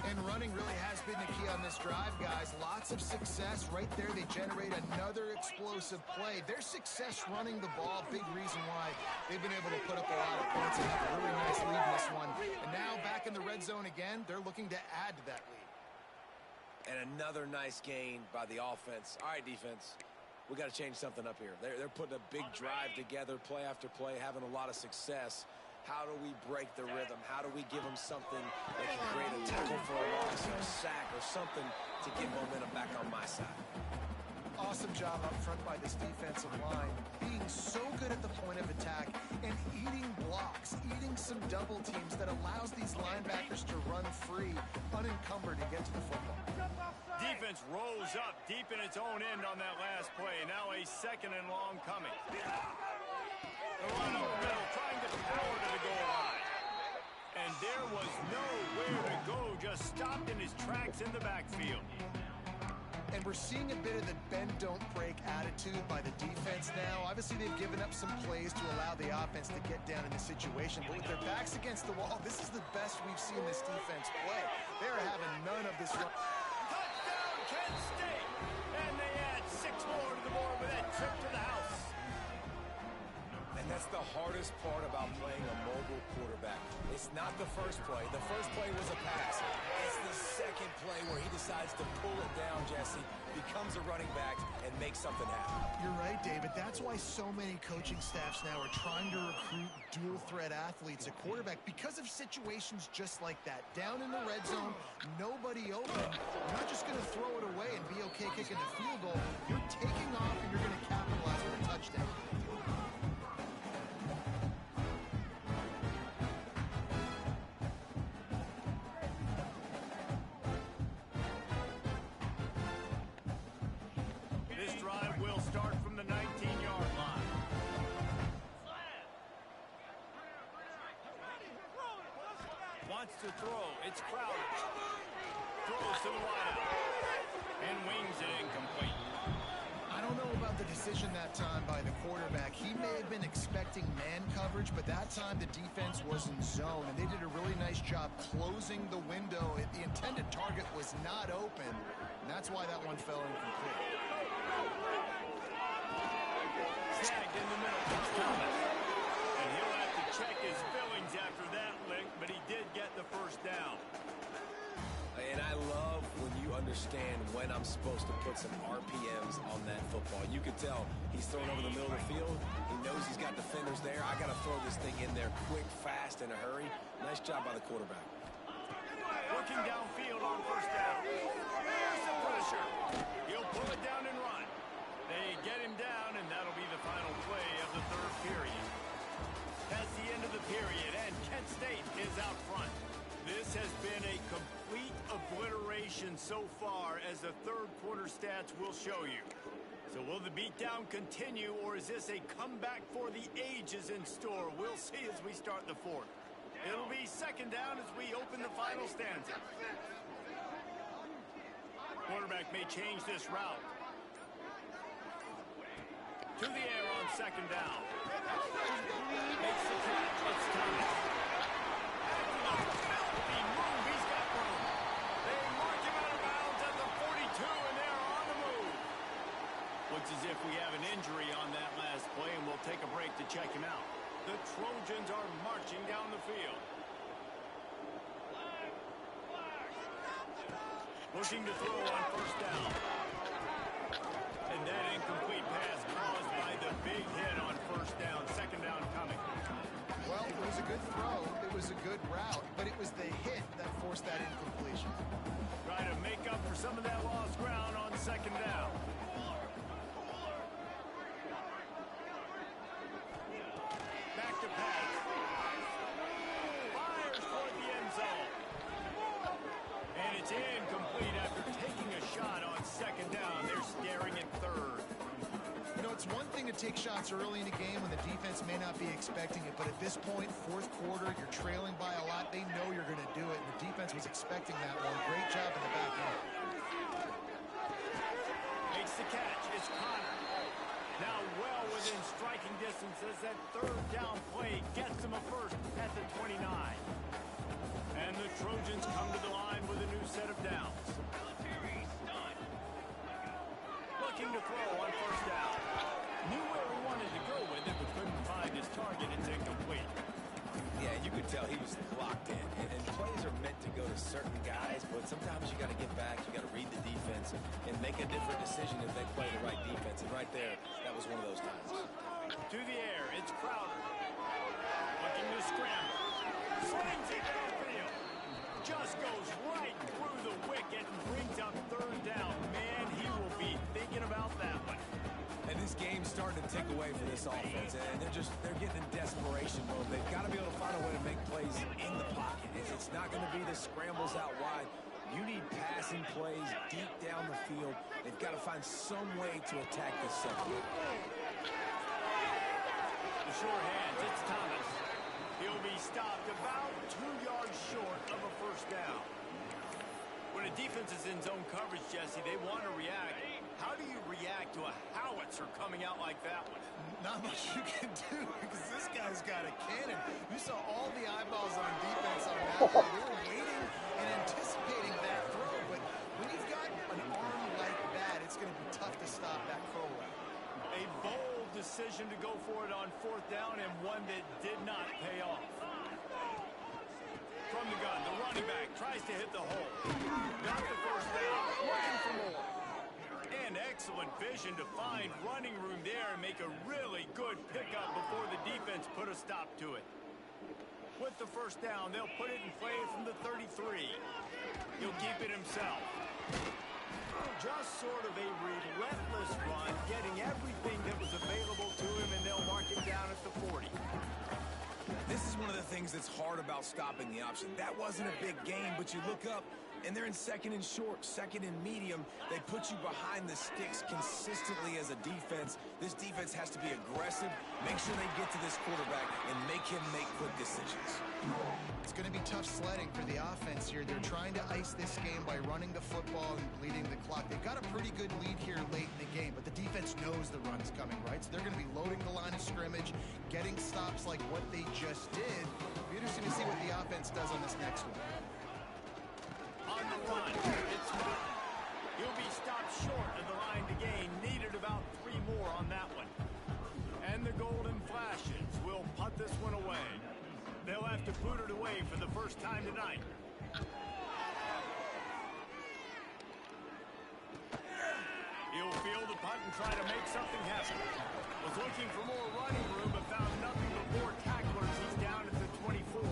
And running really has been the key on this drive, guys. Lots of success right there. They generate another explosive play. Their success running the ball, big reason why they've been able to put up a lot of points and have a really nice lead in this one. And now back in the red zone again, they're looking to add to that lead. And another nice gain by the offense. All right, defense, we got to change something up here. They're putting a big drive together, play after play, having a lot of success. How do we break the rhythm? How do we give them something that can create a tackle for a loss or a sack or something to get momentum back on my side? Awesome job up front by this defensive line, being so good at the point of attack and eating blocks, eating some double teams that allows these linebackers to run free, unencumbered, and get to the football. Defense rolls up deep in its own end on that last play. Now a second and long coming. The run up the middle, trying to power to the goal line. And there was nowhere to go, just stopped in his tracks in the backfield. And we're seeing a bit of the bend-don't-break attitude by the defense now. Obviously, they've given up some plays to allow the offense to get down in the situation. But with their backs against the wall, this is the best we've seen this defense play. They're having none of this run. Touchdown, Kent State! And they add 6 more to the board with that trip to the house. And that's the hardest part about playing a mobile quarterback. It's not the first play. The first play was a pass. It's the second play where he decides to pull it down, Jesse, becomes a running back, and makes something happen. You're right, David. That's why so many coaching staffs now are trying to recruit dual-threat athletes at quarterback because of situations just like that. Down in the red zone, nobody open. You're not just going to throw it away and be okay kicking a field goal. You're taking off, and you're going to capitalize on a touchdown. Wants to throw. It's Crowder. Throws to the wideout. And wings it incomplete. I don't know about the decision that time by the quarterback. He may have been expecting man coverage, but that time the defense was in zone, and they did a really nice job closing the window. The intended target was not open, and that's why that one fell incomplete. Snagged in the middle. And he'll have to check his fillings after that lick, but he did get the first down. And I love when you understand when I'm supposed to put some RPMs on that football. You can tell he's throwing over the middle of the field. He knows he's got defenders there. I got to throw this thing in there quick, fast, in a hurry. Nice job by the quarterback. Working downfield on first down. Here's the pressure. He'll pull it down and run. They get him down, and that'll be the final play of the third period. That's the end of the period, and Kent State is out front. This has been a complete obliteration so far, as the third quarter stats will show you. So will the beatdown continue, or is this a comeback for the ages in store? We'll see as we start the fourth. It'll be second down as we open the final stanza. Quarterback may change this route. To the air on second down. Makes the catch. It's time. He's got room. They mark him out of bounds at the 42, and they're on the move. Looks as if we have an injury on that last play, and we'll take a break to check him out. The Trojans are marching down the field. Looking to throw on first down. And that incomplete pass caused by the big hit on first down. Second down coming. Well, it was a good throw. It was a good route, but it was the hit that forced that incompletion. Try to make up for some of that lost ground on second down. Back to pass. Fires toward the end zone. And it's incomplete after taking a shot on take shots early in the game when the defense may not be expecting it, but at this point, fourth quarter, you're trailing by a lot. They know you're going to do it, and the defense was expecting that one. Great job in the back end. Makes the catch. It's Connor. Now well within striking distance as that third down play gets him a first at the 29. And the Trojans come to the line with a new set of downs. Looking to throw on first down. Knew where he wanted to go with it, but couldn't find his target. It's incomplete. Yeah, you could tell he was locked in. And plays are meant to go to certain guys, but sometimes you got to get back, you got to read the defense, and make a different decision if they play the right defense. And right there, that was one of those times. To the air, it's Crowder. Looking to scramble. Slings it downfield. Just goes right through the wicket and brings up third down. Man, he will be thinking about that one. And this game's starting to take away for this offense, and they're getting in desperation mode. They've got to be able to find a way to make plays in the pocket. It's not going to be the scrambles out wide. You need passing plays deep down the field. They've got to find some way to attack this second. The sure hands, it's Thomas. He'll be stopped about 2 yards short of a first down. When a defense is in zone coverage, Jesse, they want to react. How do you react to a howitzer coming out like that one? Not much you can do because this guy's got a cannon. You saw all the eyeballs on defense on that play. They were waiting and anticipating that throw, but when you've got an arm like that, it's going to be tough to stop that curl route. A bold decision to go for it on fourth down and one that did not pay off. From the gun, the running back tries to hit the hole. Got the first down, looking for more. And excellent vision to find running room there and make a really good pickup before the defense put a stop to it. With the first down, they'll put it in play from the 33. He'll keep it himself. Just sort of a relentless run, getting everything that was available to him, and they'll mark it down at the 40. This is one of the things that's hard about stopping the option. That wasn't a big game, but you look up, and they're in second and short, second and medium. They put you behind the sticks consistently as a defense. This defense has to be aggressive, make sure they get to this quarterback, and make him make quick decisions. It's going to be tough sledding for the offense here. They're trying to ice this game by running the football and bleeding the clock. They've got a pretty good lead here late in the game, but the defense knows the run is coming, right? So they're going to be loading the line of scrimmage, getting stops like what they just did. It'll be interesting to see what the offense does on this next one. On the run, it's Martin. He'll be stopped short of the line to gain. Needed about 3 more on that one. And the Golden Flashes will punt this one away. They'll have to boot it away for the first time tonight. He'll field the punt and try to make something happen. Was looking for more running room, but found nothing but more tacklers. He's down at the 24.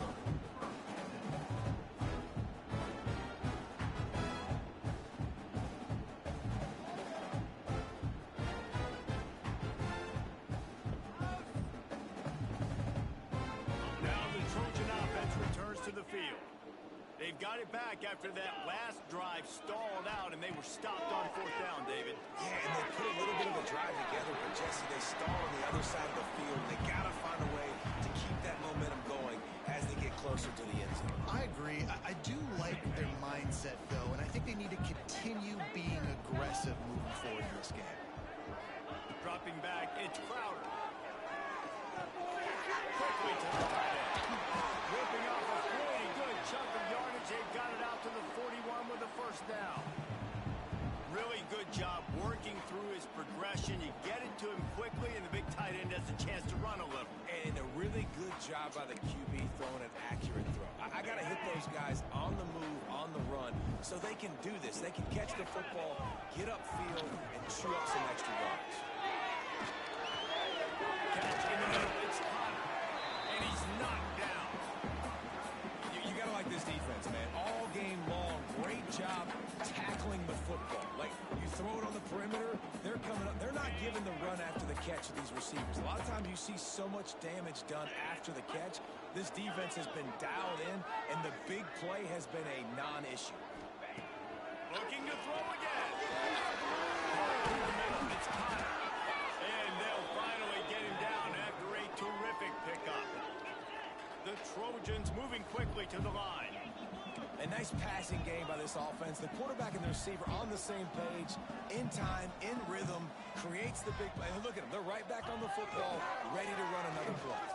They've got it back after that last drive stalled out, and they were stopped on fourth down, David. Yeah, and they put a little bit of a drive together, but Jesse, they stall on the other side of the field. They got to find a way to keep that momentum going as they get closer to the end zone. I agree. I do like their mindset, though, and I think they need to continue being aggressive moving forward in this game. Dropping back, it's Crowder. Quickly to the tight end. Ripping off a pretty good chunk of yardage. They've got it out to the 41 with a first down. Really good job working through his progression. You get it to him quickly, and the big tight end has a chance to run a little. And a really good job by the QB throwing an accurate throw. I got to hit those guys on the move, on the run, so they can do this. They can catch the football, get upfield, and chew up some extra yards. Catch in the middle. It's Connor, and he's knocked down. You got to like this defense, man. All game long, great job tackling the football. Like, you throw it on the perimeter, they're coming up. They're not giving the run after the catch to these receivers. A lot of times you see so much damage done after the catch. This defense has been dialed in, and the big play has been a non-issue. Looking to throw again. It's Connor. And they'll finally quickly to the line. A nice passing game by this offense. The quarterback and the receiver on the same page, in time, in rhythm, creates the big play. And look at them. They're right back on the football, ready to run another play.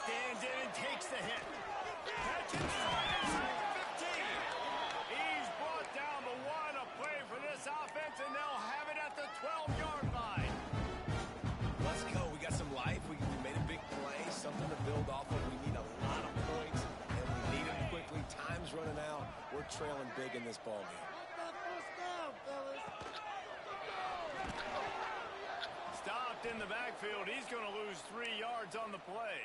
Stands in and takes the hit. Catches inside the 15. He's brought down the one. A play for this offense, and they'll have it at the 12-yard line. Let's go. We got some life. We made a big play, something to build off of. We need a lot of points, and we need them quickly. Time's running out. We're trailing big in this ball game. Stopped in the backfield. He's going to lose 3 yards on the play.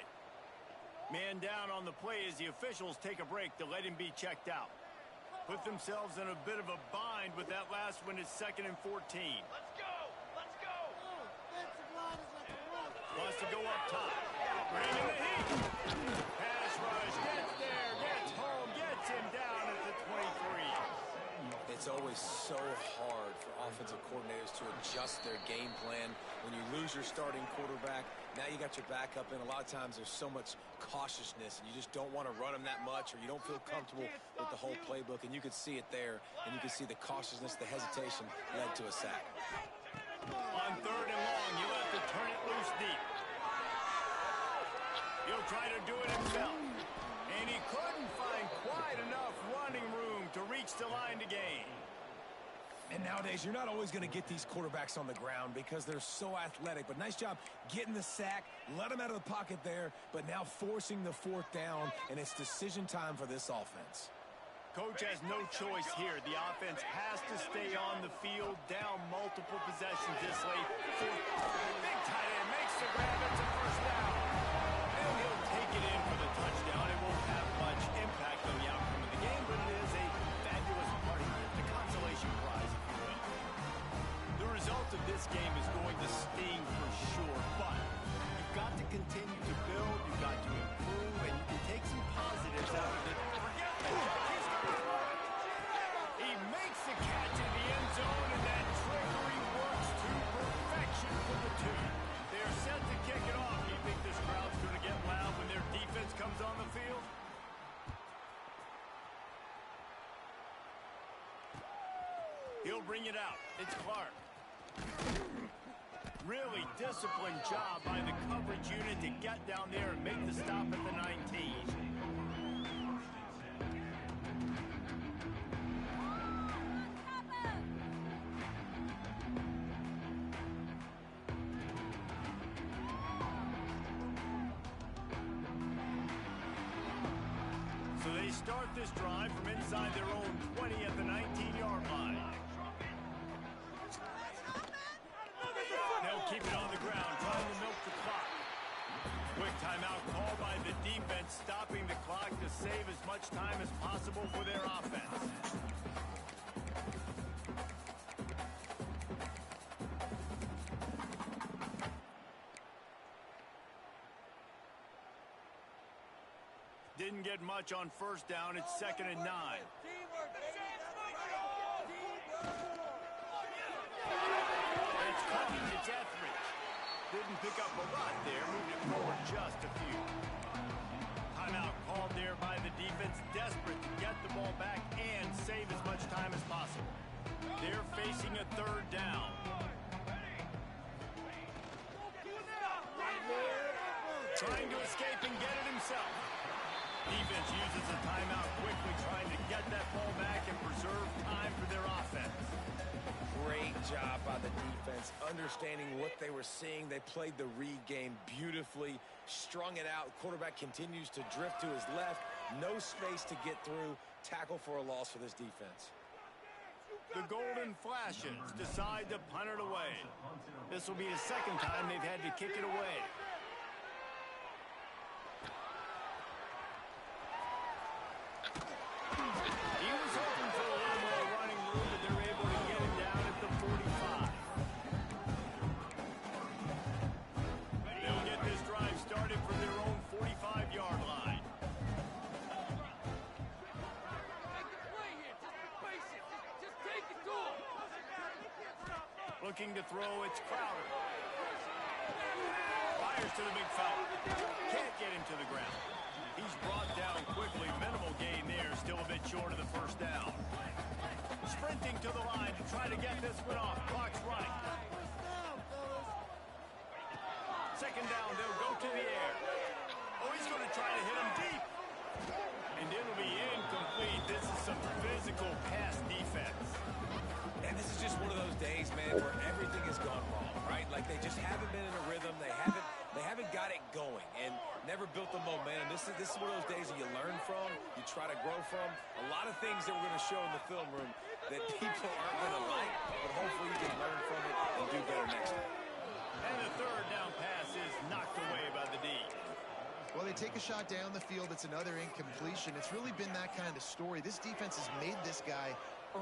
Man down on the play as the officials take a break to let him be checked out. Put themselves in a bit of a bind with that last one. It's 2nd and 14. Let's go! Let's go! Wants to go up top. Bringing the heat. Pass rush. Gets there. Gets home. Gets him down at the 23. It's always so hard for offensive coordinators to adjust their game plan. When you lose your starting quarterback, now you got your backup in. A lot of times there's so much cautiousness, and you just don't want to run them that much, or you don't feel comfortable with the whole playbook, and you could see it there, and you could see the cautiousness, the hesitation led to a sack. On 3rd and long, you'll have to turn it loose deep. He'll try to do it himself. And he couldn't find quite enough running room to reach the line to gain. And nowadays, you're not always going to get these quarterbacks on the ground because they're so athletic. But nice job getting the sack, let them out of the pocket there, but now forcing the 4th down, and it's decision time for this offense. Coach has no choice here. The offense has to stay on the field, down multiple possessions this late. Big tight end makes the grab. It's a 1st down. And he'll take it in for the touchdown. It won't have much impact on the outcome of the game, but it is a fabulous party gift, a consolation prize, if you will. The result of this game is going to sting for sure, but you've got to continue to build, you've got to improve, and you can take some positives out of it. Forget the he makes the catch in the end zone, and that trickery works to perfection for the 2. They're set to kick it off. You think this crowd's going to get loud when their defense comes on the field? He'll bring it out. It's Clark. Really disciplined job by the coverage unit to get down there and make the stop at the 19. So they start this drive from inside their own 20 at the 19-yard line. They'll keep it on the ground, trying to milk the clock. Quick timeout called by the defense, stopping the clock to save as much time as possible for their offense. Didn't get much on 1st down. It's 2nd and 9. It's coming. It's Etheridge. Didn't pick up a lot there. Moved it forward just a few. Timeout called there by the defense. Desperate to get the ball back and save as much time as possible. They're facing a 3rd down. Trying to escape and get it himself. Defense uses a timeout quickly, trying to get that ball back and preserve time for their offense. Great job by the defense, understanding what they were seeing. They played the read game beautifully, strung it out. Quarterback continues to drift to his left. No space to get through. Tackle for a loss for this defense. The Golden Flashes decide to punt it away. This will be the 2nd time they've had to kick it away. He was hoping for a little more running room, but they're able to get him down at the 45. They'll get this drive started from their own 45-yard line. Looking to throw, it's Crowder. Fires to the big foul. Can't get him to the ground. He's brought down quickly. Minimal gain there. Still a bit short of the first down. Sprinting to the line to try to get this one off. Clock's running. Second down, they'll go to the air. Oh, he's going to try to hit him deep. And it'll be incomplete. This is some physical pass defense. And this is just one of those days, man, where everything has gone wrong, right? Like they just haven't been in a rhythm. They haven't got it going and never built the momentum. This is one of those days that you learn from, you try to grow from. A lot of things that we're going to show in the film room that people aren't going to like, but hopefully you can learn from it and do better next time. And the third down pass is knocked away by the D. Well, they take a shot down the field. It's another incompletion. It's really been that kind of story. This defense has made this guy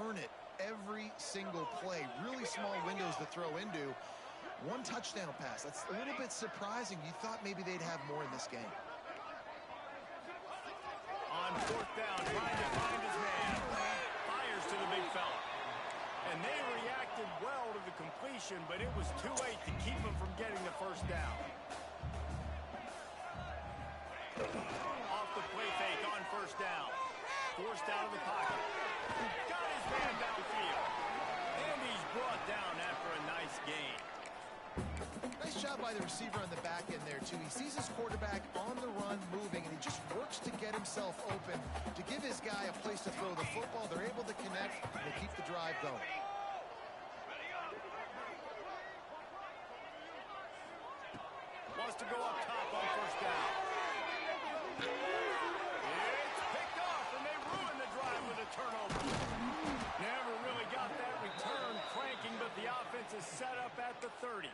earn it every single play. Really small windows to throw into. One touchdown pass. That's a little bit surprising. You thought maybe they'd have more in this game. On fourth down, trying to find his man. Fires to the big fella. And they reacted well to the completion, but it was too late to keep him from getting the first down. Off the play fake on first down. Forced out of the pocket. Got his man downfield. And he's brought down after a nice gain. Nice job by the receiver on the back end there, too. He sees his quarterback on the run moving, and he just works to get himself open to give his guy a place to throw the football. They're able to connect, and they keep the drive going. Wants to go up top on first down. It's picked off, and they ruin the drive with a turnover. Never really got that return cranking, but the offense is set up at the 30.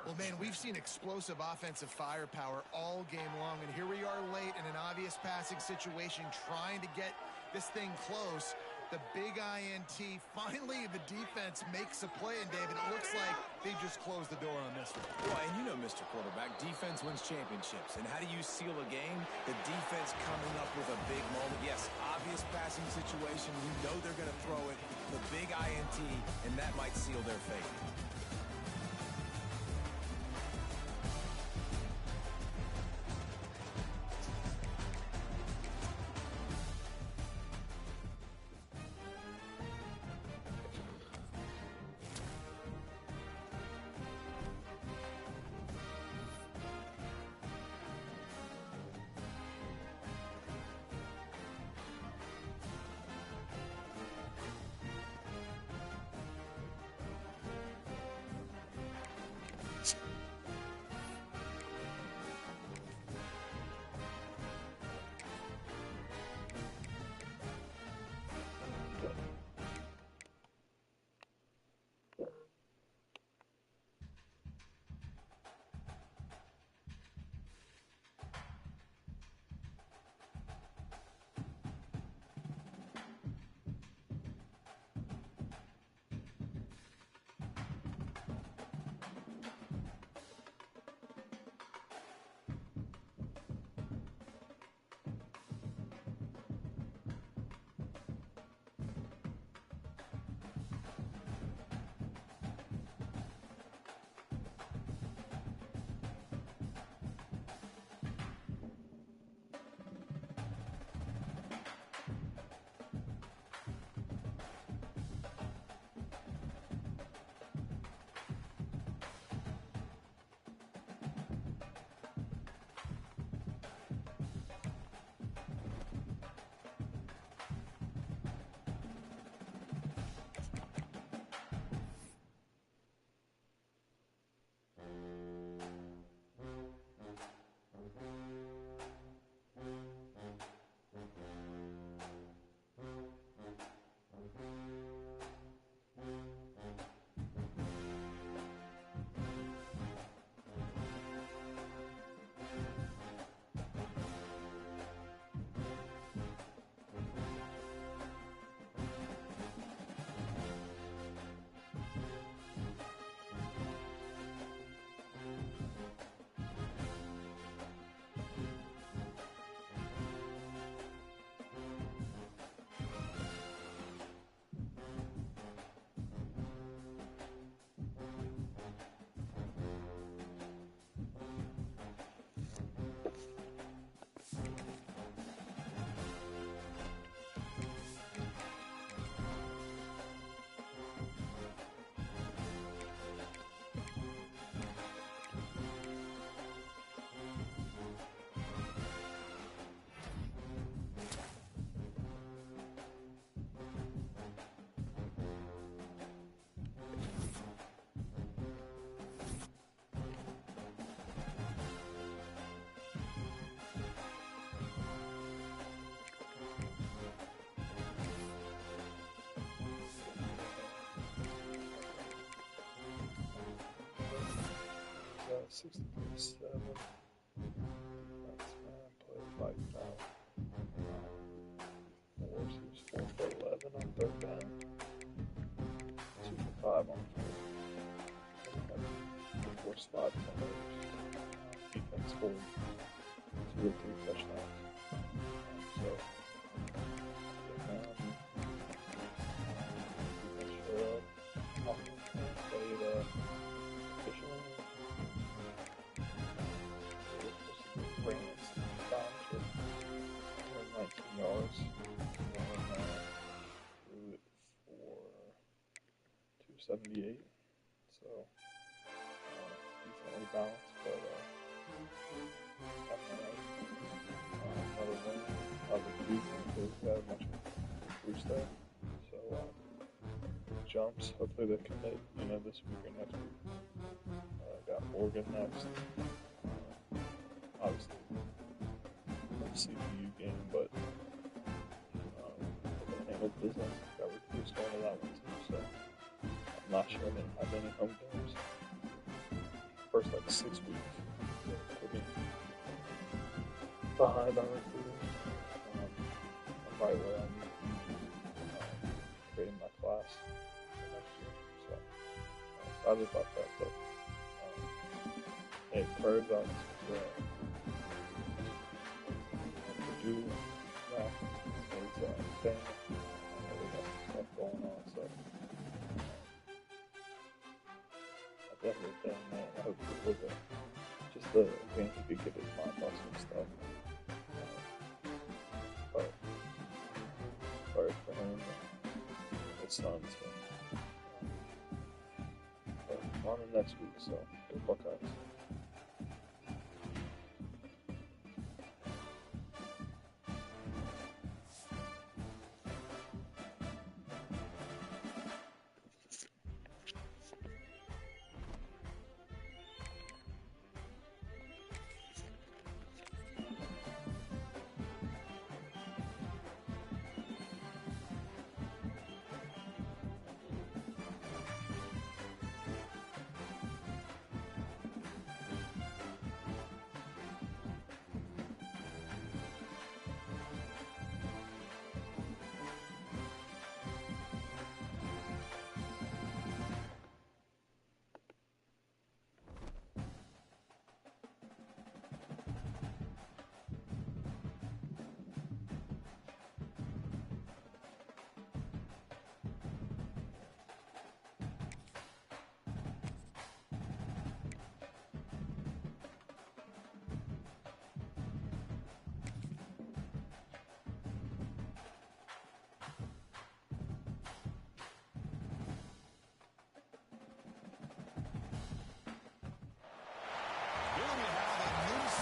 Well, man, we've seen explosive offensive firepower all game long, and here we are late in an obvious passing situation trying to get this thing close. The big INT. Finally, the defense makes a play, and David, it looks like they've just closed the door on this one. Well, and you know, Mr. Quarterback, defense wins championships. And how do you seal a game? The defense coming up with a big moment. Yes, obvious passing situation. You know they're going to throw it. The big INT, and that might seal their fate. 63-7. That's played like that. He was 4 for 11 on third down. 2 for 5 on fourth. Forced 5 turnovers. Defense scored 2 or 3 touchdowns. So, defense showed up. Offense played efficiently. Rams bombs for 19 yards. Threw it for 278. So, decently balanced, but another win. Obviously, because we had a bunch of boost there. So, jumps. Hopefully they commit, this week or next week. Got Oregon next. Obviously, CPU game, but they handled business. Got recruits going to that one too, so I'm not sure they have any home games. First 6 weeks, put me behind on recruiting. I'm right where I'm creating my class for next year, so I'm excited about that. But hey, Purge on Purdue, there's thing, we got some stuff going on, so at the end of the day, man, I hope it was just the game he could get his mind off some stuff. But sorry for him and his sons. But on the next week, so go Buckeyes.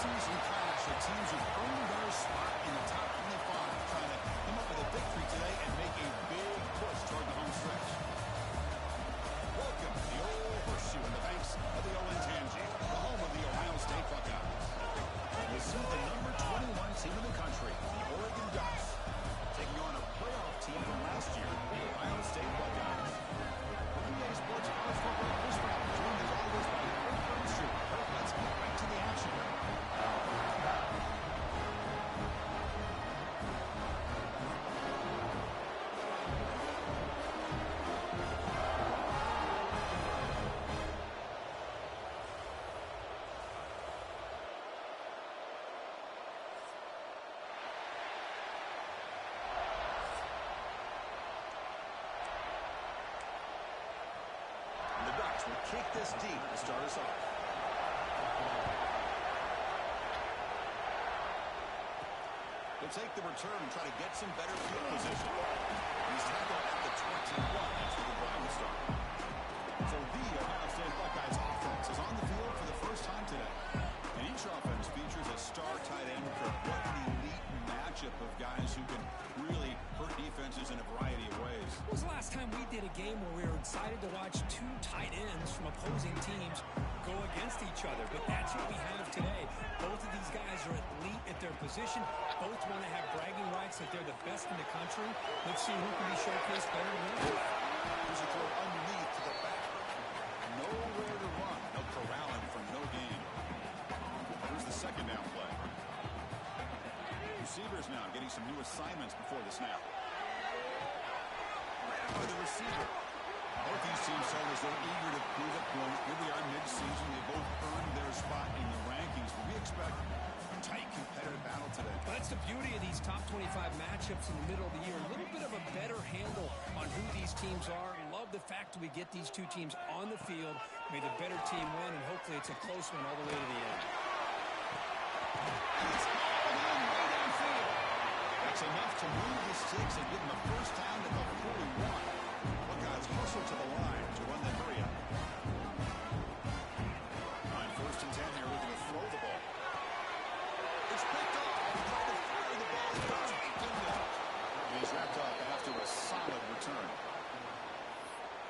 Season clash of teams who've earned their spot in the top 25, trying to come up with a victory today and make a big push toward the home stretch. Welcome to the old horseshoe in the banks of the Olentangy, the home of the Ohio State Buckeyes. You see the number 21 team in the country, the Oregon Ducks, taking on a playoff team from last year, the Ohio State Buckeyes. NBA Sports College Football First Round, joined as always by Kirk Herbstreit. Kirk, let's get right to the action. Will kick this deep to start us off. He'll take the return and try to get some better field position. He's tackled at the 21 after the drive start. So the Ohio State Buckeyes offense is on the field for the first time today. And each offense features a star tight end. What an elite matchup of guys who can really hurt defenses in a variety of ways. When was the last time we did a game where we were excited to watch two tight ends from opposing teams go against each other? But that's what we have today. Both of these guys are elite at their position. Both want to have bragging rights that they're the best in the country. Let's see who can be showcased better than others. There's a throw underneath to the back. Nowhere to run. They'll corral him for no gain. receivers now getting some new assignments before the snap. Ran by the receiver. Both these teams show as they're eager to prove a point. Here we are mid-season. They both earned their spot in the rankings. But we expect a tight, competitive battle today. Well, that's the beauty of these top 25 matchups in the middle of the year. A little bit of a better handle on who these teams are. Love the fact that we get these two teams on the field. May the better team win, and hopefully it's a close one all the way to the end. It's all in way downfield. That's enough to move the sticks and get them the first down at the 41. Buckeyes hustle to the line to run the hurry up. On 1st and 10 here, looking to throw the ball. It's picked off. Trying to fire the ball. And he's wrapped up after a solid return.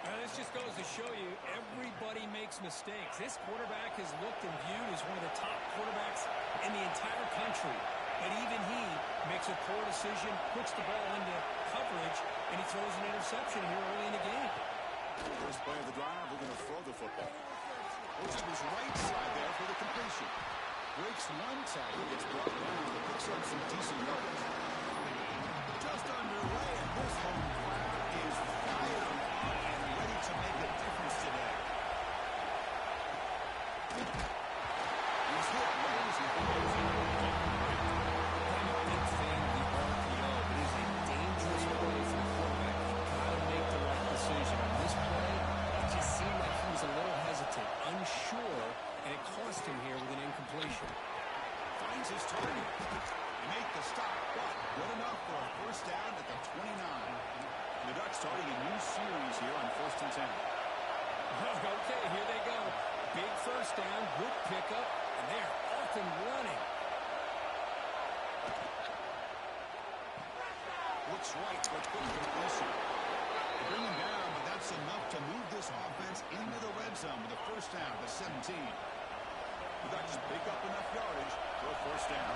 Now, this just goes to show you everybody makes mistakes. This quarterback is looked and viewed as one of the top quarterbacks in the entire country. But even he makes a poor decision, puts the ball into coverage, and he throws an interception here early in the game. First play of the drive, we're going to throw the football. Goes to his right side there for the completion. Breaks one tackle, gets brought down, but picks up some decent yards. Just underway, and this home crowd is fired up and ready to make a difference today. He's hit. Where is he? I'm a big fan of the RPO. It is a dangerous play for the quarterback. You've got to make the right decision. On this play, it just seemed like he was a little hesitant, unsure, and it cost him here with an incompletion. Finds his target. They make the stop, but good enough for a first down at the 29. And the Ducks starting a new series here on 1st and 10. Okay, here they go. Big first down, good pickup, and they're off and running. Looks right for a quick completion. They bring him down, but that's enough to move this offense into the red zone with a first down to 17. The Ducks pick up enough yardage for a first down.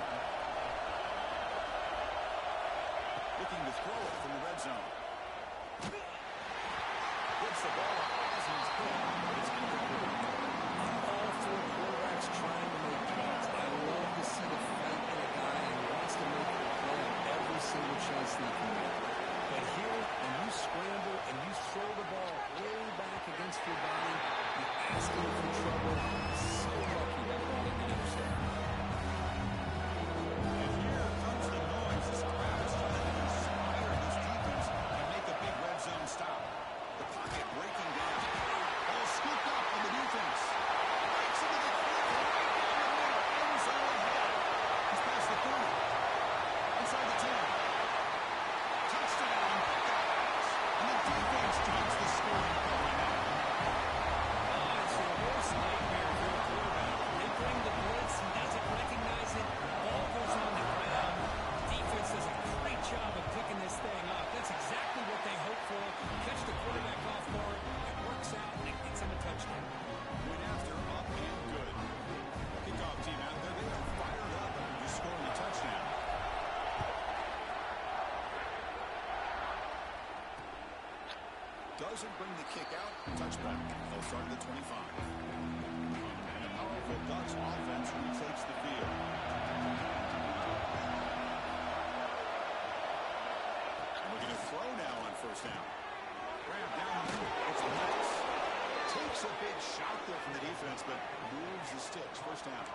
Looking to throw it from the red zone. Gets the ball off as he's hit, but it's incomplete. All four quarterbacks trying to make plays. I love to see the fight in a guy who wants to make the play on every single chance that he can make. But here, when you scramble and you throw the ball way back against your body, you're asking for trouble. So lucky that ball didn't get intercepted. And here comes the noise. This crowd is trying to inspire this defense and make a big red zone stop. The pocket breaking down. Ball scooped up on the defense. Breaks into the field right down the middle. End zone ahead. He's past the 30. Inside the 10. Touchdown, Buckeyes. And the defense joins the scoring play now. It's the worst nightmare for a quarterback. They bring the blitz, he doesn't recognize it, ball goes on the ground. Defense does a great job of picking this thing up. That's exactly what they hope for. Catch the quarterback off guard, it works out, and it gets him a touchdown. Went after, up and good. Kickoff team out there, they are fired up after just scoring a touchdown. Doesn't bring the kick out. Touchback. They'll start at the 25. And a powerful Ducks offense retakes the field. And we're going to throw now on first down. Grab down the middle. It's a mess. Takes a big shot there from the defense, but moves the sticks. First down.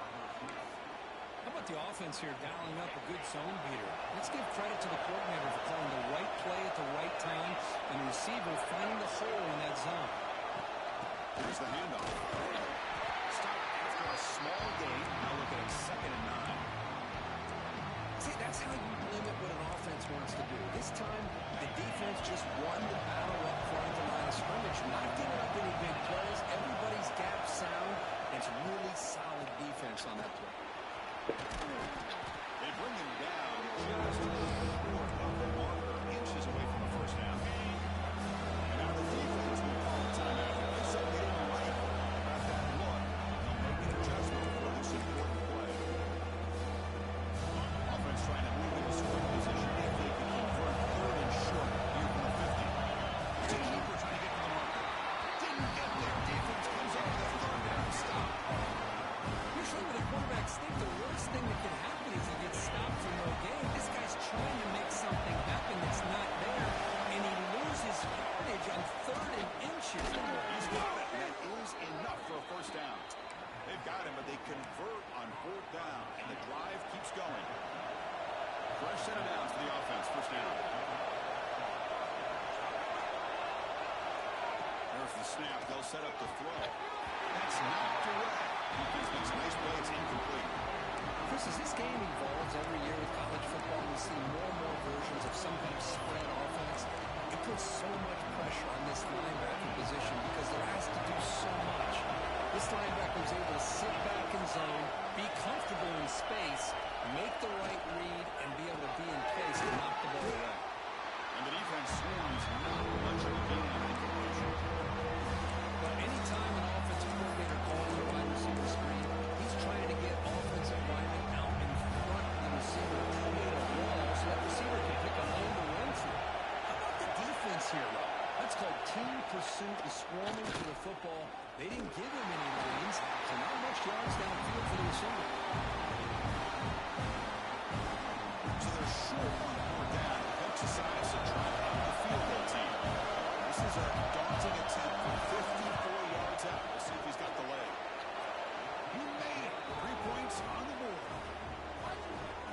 How about the offense here dialing up a good zone beater? Let's give credit to the coordinator for calling the right play at the right time and the receiver finding the hole in that zone. Here's the handoff. Stop after a small gain. Now looking at 2nd and 9. See, that's how you limit what an offense wants to do. This time, the defense just won the battle up front at the line of scrimmage. Not giving up any big plays. Everybody's gap sound. It's really solid defense on that play. They bring him down just short of the marker, inches away from the first down. And now the defense will call a timeout. They said they didn't like here. He's got it. That is enough for a first down. They've got him, but they convert on fourth down, and the drive keeps going. Fresh set of downs for the offense. First down. There's the snap. They'll set up the throw. That's knocked away. Defense makes a nice play. It's incomplete. Chris, as this game evolves every year with college football, we see more and more versions of some kind of spread offense. It puts so much pressure on this linebacker position because there has to do so much. This linebacker is able to sit back in zone, be comfortable in space, make the right read, and be able to be in place to knock the ball away. And the defense swarms not much of a gain on incompletion. But anytime an offensive coordinator calls a wide receiver screen, he's trying to get offensive linemen out in front of the receiver to create a wall so that receiver can pick a lane to run through. How about the defense here, though? That's called team pursuit and swarming for the football. They didn't give him any lanes, so not much yards downfield for the receiver. So they're short on fourth down. Coach decides to try out the field goal team. This is a daunting attempt from 54 yards out. We'll see if he's got the leg. He made it. 3 points on the board.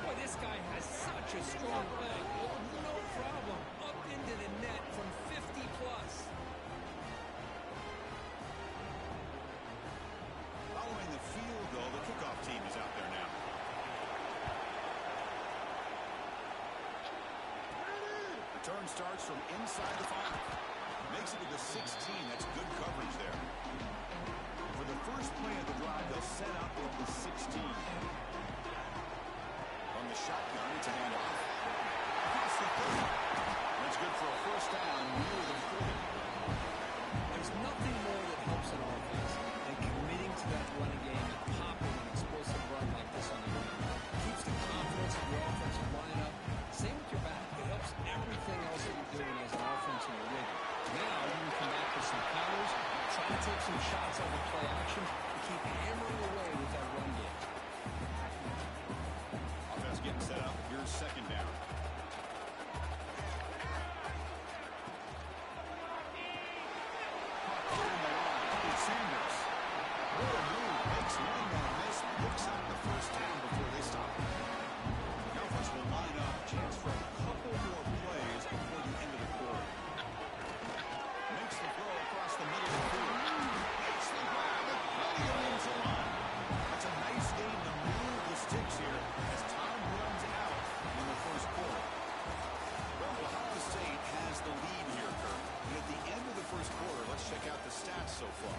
Boy, this guy has such a strong leg. No problem. Up into the net from 50 plus. Following the field goal, the kickoff team is out there now. Return starts from inside the 5. Makes it to the 16. That's good coverage there. For the first play of the drive, they'll set up at the 16. From the shotgun, it's a handoff. Across the 30. That's good for a first down near the 40. There's nothing more that helps an offense than committing to that running game and popping an explosive run like this on the ground. Keeps the confidence of your offensive lineup. Same with your back. It helps everything else that you're doing as an offense in your rig. Now you can come back with some counters, try to take some shots out of play action, and keep hammering away with that run game. Offense getting set up. Here's second down. Sanders. What a move. Makes one more miss. Picks up the first down before they stop. The offense will line up. Chance for a couple more plays before the end of the quarter. Makes the throw across the middle of the field. Hits the grab with plenty of room to run. That's a nice game to move the sticks here as time runs out in the first quarter. Well, Ohio State has the lead here, Kirk. And at the end of the first quarter, let's check out the stats so far.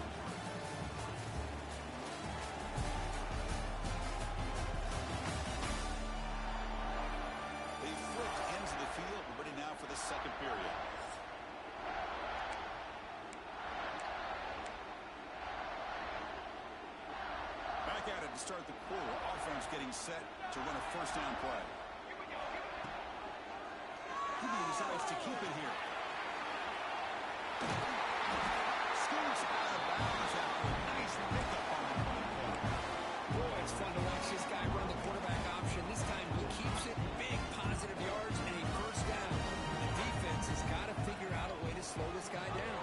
They flipped ends of the field. We're ready now for the second period. Back at it to start the quarter. Offense getting set to run a first down play. He decides to keep it here. Scoots out of bounds after a nice pickup on the run play. Boy, it's fun to watch this guy run the quarterback option. This time he keeps it, big positive yards, and a first down. The defense has got to figure out a way to slow this guy down.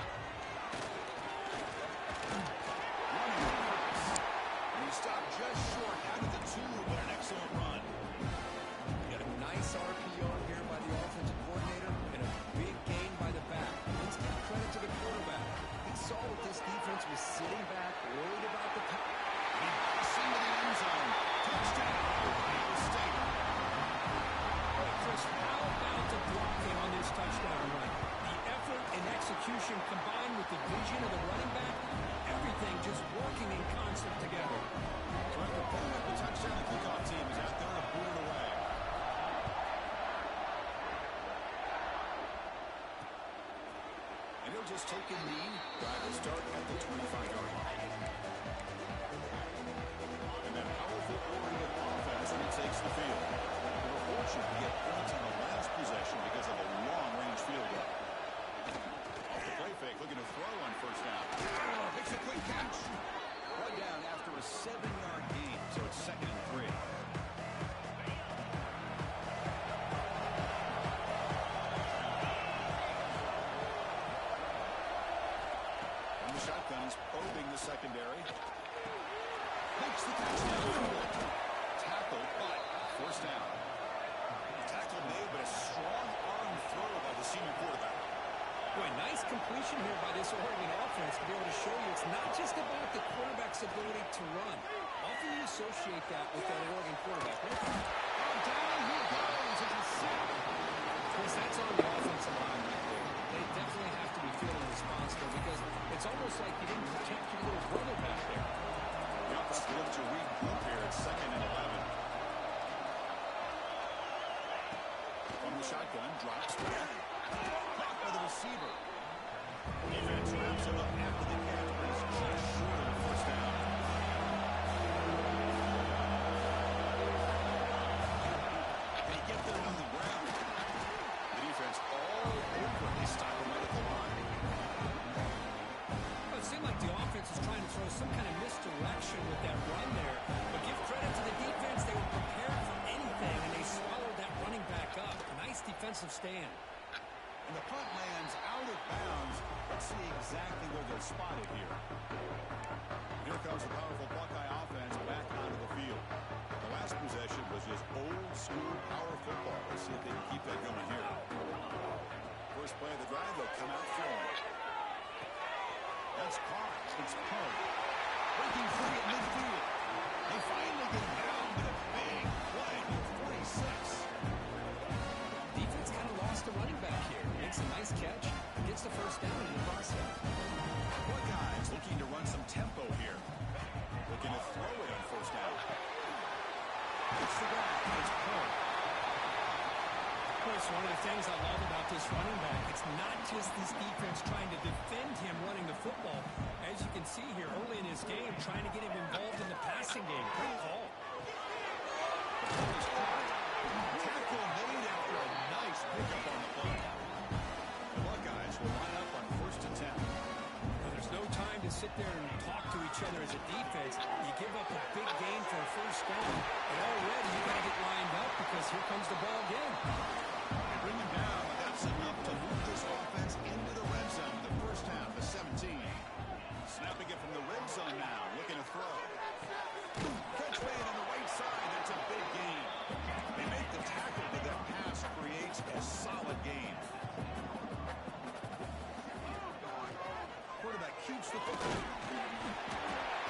Running the pass. And he stopped just short out of the 2, but an excellent run. Got a nice RPO here by the offensive coordinator and a big gain by the back. Let's give credit to the quarterback. He saw that this defense was sitting back, worried about the pass. He busts into the end zone. Touchdown, Ohio State. Hey, Chris, how about the blocking on this touchdown run? The effort and execution combined with the vision of the running back, everything just working in concert together. So after pulling up the touchdown, the kickoff team is out there to boot it away. And he'll just take a knee. Drive will start at the 25-yard line. And that powerful Oregon offense retakes the field. They were fortunate to get points on the last possession because of a long-range field goal. Off the play fake, looking to throw on first down. Makes a quick catch. Brought down after a 7-yard gain, so it's 2nd and 3. Shotgun's probing the secondary. Makes the catch downfield. Tackle, but forced down. Tackle made, but a strong arm throw by the senior quarterback. Boy, nice completion here by this Oregon offense to be able to show you it's not just about the quarterback's ability to run. Often you associate that with that Oregon quarterback. Down he goes at the sack. Of course, that's on the offensive line right there. They definitely have to be feeling responsible because it's almost like you didn't protect your little brother back there. The offense looks to regroup here at 2nd and 11. From the shotgun, drops back. Caught by the receiver. Defense wraps him up after the catch, but he's just short of the first down. Can he get there on the ground? The defense all over. They stop him right at the line. Well, it seemed like the offense was trying to throw some kind of misdirection with that run there. But give credit to the defense. They were prepared for anything, and they swallowed that running back up. Nice defensive stand. And the punt lands out of bounds. Let's see exactly where they're spotted here. Here comes the powerful Buckeye offense back onto the field. The last possession was just old-school power football. Let's see if they can keep that going here. First play of the drive, they'll come out throwing. That's caught. It's punt. Breaking free at midfield. They finally get down to the big play with 46. Defense kind of lost a running back here. Makes a nice catch. Gets the first down in the process. Buckeyes looking to run some tempo here. Looking to throw it on first down. It's the guy. It's punt. Of course, one of the things I love about this running back, it's not just this defense trying to defend him running the football. As you can see here early in his game, trying to get him involved in the passing game. Great call. Tackle made after a nice pickup on the play. The Buckeyes will line up on 1st and 10. Well, there's no time to sit there and talk to each other as a defense. You give up a big gain for a first down, and already you got to get lined up because here comes the ball again. They bring him down, but that's enough to move this offense into the red zone. The first half is 17. Snapping it from the red zone now, looking to throw. Catch made on the right side. That's a big gain. They make the tackle, but that pass creates a solid gain. Quarterback keeps the football.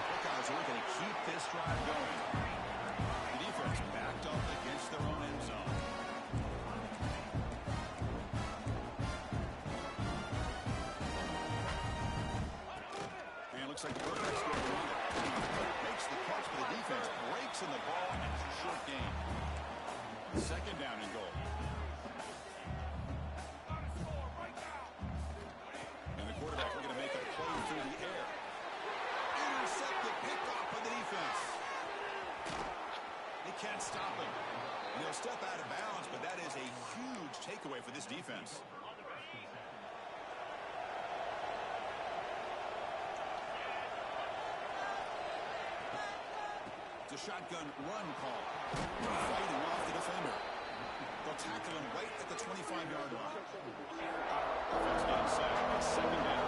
Buckeyes are looking to keep this drive going. The defense backed up against their own end zone. And it looks like the quarterback's going to run it. Makes the catch, but the defense breaks in the ball, and it's a short gain. 2nd down and goal. And the quarterback looking to make a play through the air. Intercepted, picked off by the defense. They can't stop him. And they'll step out of bounds, but that is a huge takeaway for this defense. It's a shotgun run call. Fighting off the defender. They'll tackle him right at the 25-yard line. Offense getting set. It's 2nd down.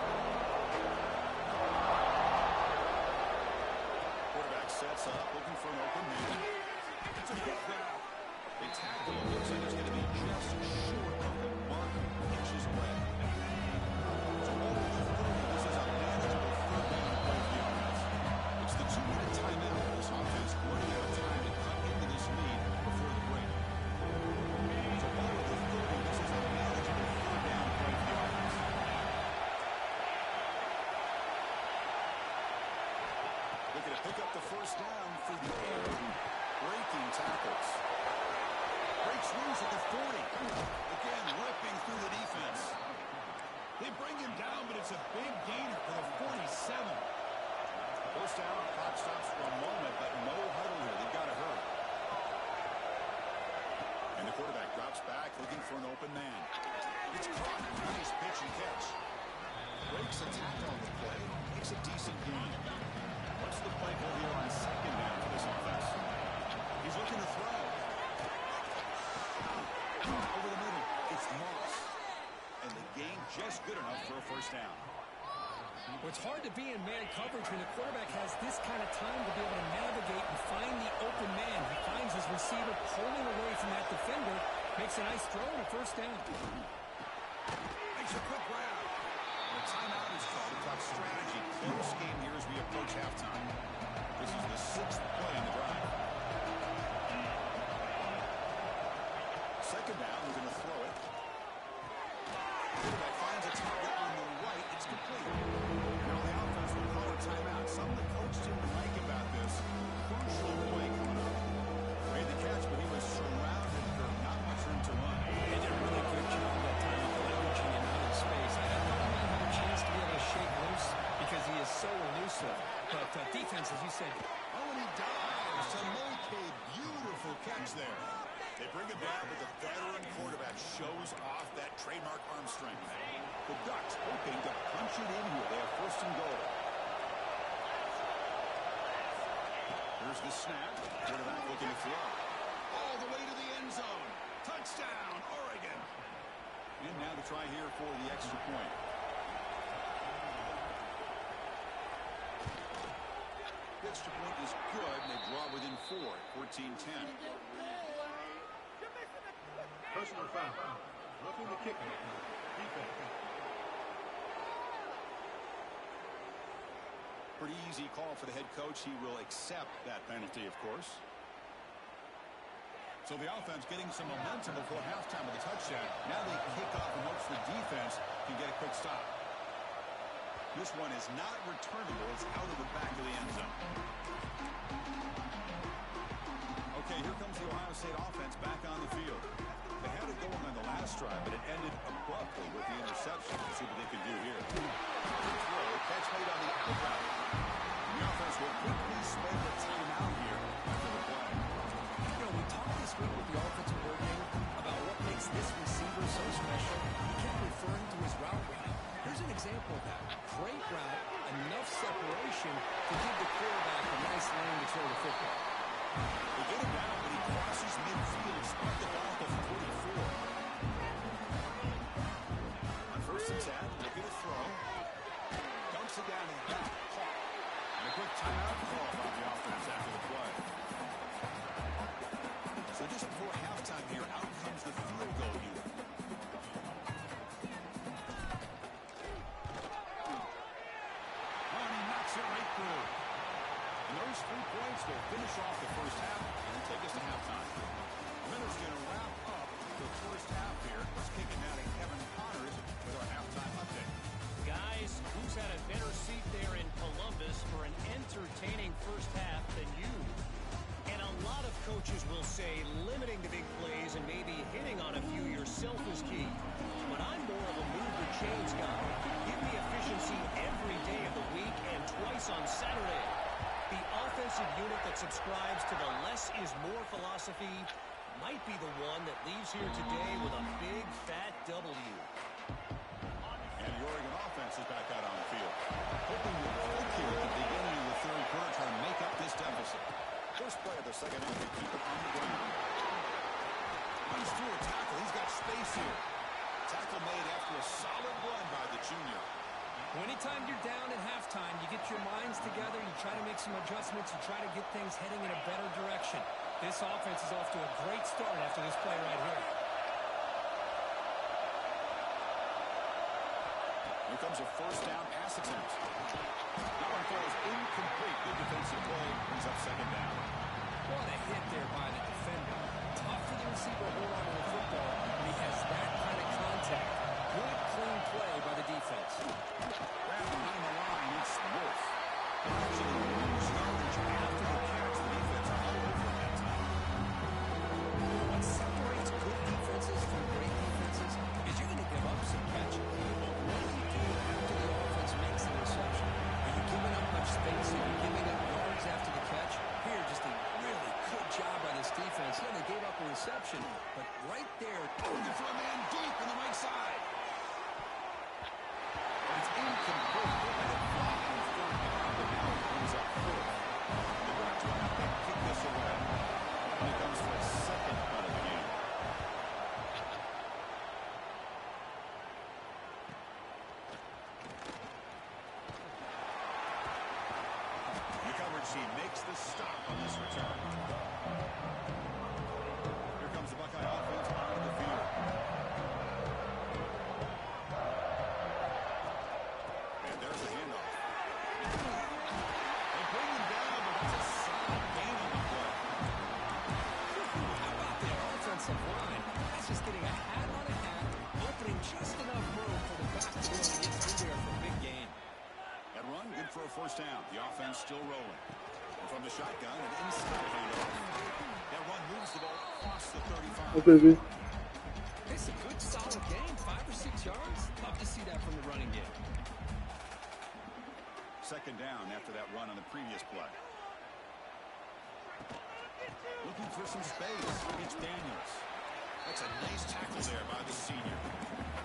Quarterback sets up, looking for an open man. It's a good grab. They tackle him. Looks like it's going to be just short of the mark. Inches away. So all of the 30, this is a manageable 3rd down play for the offense. It's the 2-minute timeout for this offense. Running out of time to cut into this lead before the break. So all of the 30, this is a manageable 3rd down play for the offense. Looking to pick up the first down for the air. Breaking tackles. Breaks loose at the 40. Again, ripping through the defense. They bring him down, but it's a big gainer for the 47. First down, clock stops for a moment, but no huddle here. They've got to hurry. And the quarterback drops back, looking for an open man. It's caught. Nice pitch and catch. Breaks a tackle on the play. Makes a decent gain. What's the play call here on 2nd down for this offense? He's looking to throw. Over the middle. It's Moss. And the gain just good enough for a first down. Well, it's hard to be in man coverage when the quarterback has this kind of time to be able to navigate and find the open man. He finds his receiver pulling away from that defender, makes a nice throw and a first down. Makes a quick grab. The timeout is called to talk strategy. Close game here as we approach halftime. This is the 6th play on the drive. Second down, we're going to throw it. Quarterback finds a target on the right. It's complete. Now the offense will call a timeout. Something the coach didn't like about this. Crucial play coming up. Made the catch, but he was surrounded for not much room to run. They did a really good job that time of leveraging him out in space. I thought he might have a chance to be able to shake loose because he is so elusive. But defense, as you said. Oh, and he dives to make a beautiful catch there. They bring it down, but the veteran quarterback shows off that trademark arm strength. The Ducks hoping to punch it in here. They have first and goal. Here's the snap. Quarterback looking to throw. All the way to the end zone. Touchdown, Oregon. And now to try here for the extra point. The extra point is good, and they draw within 4, 14-10. Personal foul. Roughing the kicker. Defense. Pretty easy call for the head coach. He will accept that penalty, of course. So the offense getting some momentum before halftime with a touchdown. Now they kick off and hopes the defense can get a quick stop. This one is not returnable. It's out of the back of the end zone. Okay, here comes the Ohio State offense back on the field. They had it going on the last drive, but it ended abruptly with the interception. Let's see what they can do here. Throw, catch made on the out route. The offense will quickly spend the timeout here after the play. You know, we talked this week with the offensive coordinator about what makes this receiver so special. He kept referring to his route running. Here's an example of that. Great route, enough separation to give the quarterback a nice lane to throw the football. They get him down, but he crosses midfield, spot the ball at the 44. On first and 10, looking to throw. Dumps it down in the back. Caught. And a quick timeout call by the offense after the play. So just before halftime here, out comes the field goal unit. Oh, and he knocks it right through. And those 3 points will finish off the first half and take us to halftime. Miller's going to wrap up the first half here. Let's kick it now to Kevin Connors with our halftime update. Guys, who's had a better seat there in Columbus for an entertaining first half than you? And a lot of coaches will say limiting the big plays and maybe hitting on a few yourself is key. But I'm more of a move the chains guy. Give me efficiency every day of the week and twice on Saturday. The offensive unit that subscribes to the less is more philosophy might be the one that leaves here today with a big, fat W. And the Oregon offense is back out on the field. Hoping to break here at the beginning of the third quarter, trying to make up this deficit. First play of the second half, they keep it on the ground. Runs through a tackle. He's got space here. Tackle made after a solid run by the junior. Well, anytime you're down at halftime, you get your minds together, you try to make some adjustments, you try to get things heading in a better direction. This offense is off to a great start after this play right here. Here comes a first down pass attempt. That one falls incomplete. Good defensive play. Brings up second down. What a hit there by the defender. Tough for the receiver to hold on to the football when he has that kind of contact. Good, clean play by the defense. Wrapped behind the line, it's Wolf. Actually, yardage after the catch. The defense all over that time. What separates good defenses from great defenses is you're going to give up some catching. But what do you do after the offense makes a the stop on this return. Here comes the Buckeye offense onto the field. And there's the handoff. They bring him down, but that's a solid gain on the play. How about the offensive line? That's just getting a hat on a hat, opening just enough room for the back to be able to get through there for a big gain. That run, good for a first down. The offense still rolling. And from the shotgun, an inside handoff. That run moves the ball across the 35. Oh, baby. It's a good, solid game. 5 or 6 yards. Love to see that from the running game. Second down after that run on the previous play. Looking for some space. It's Daniels. That's a nice tackle there by the senior.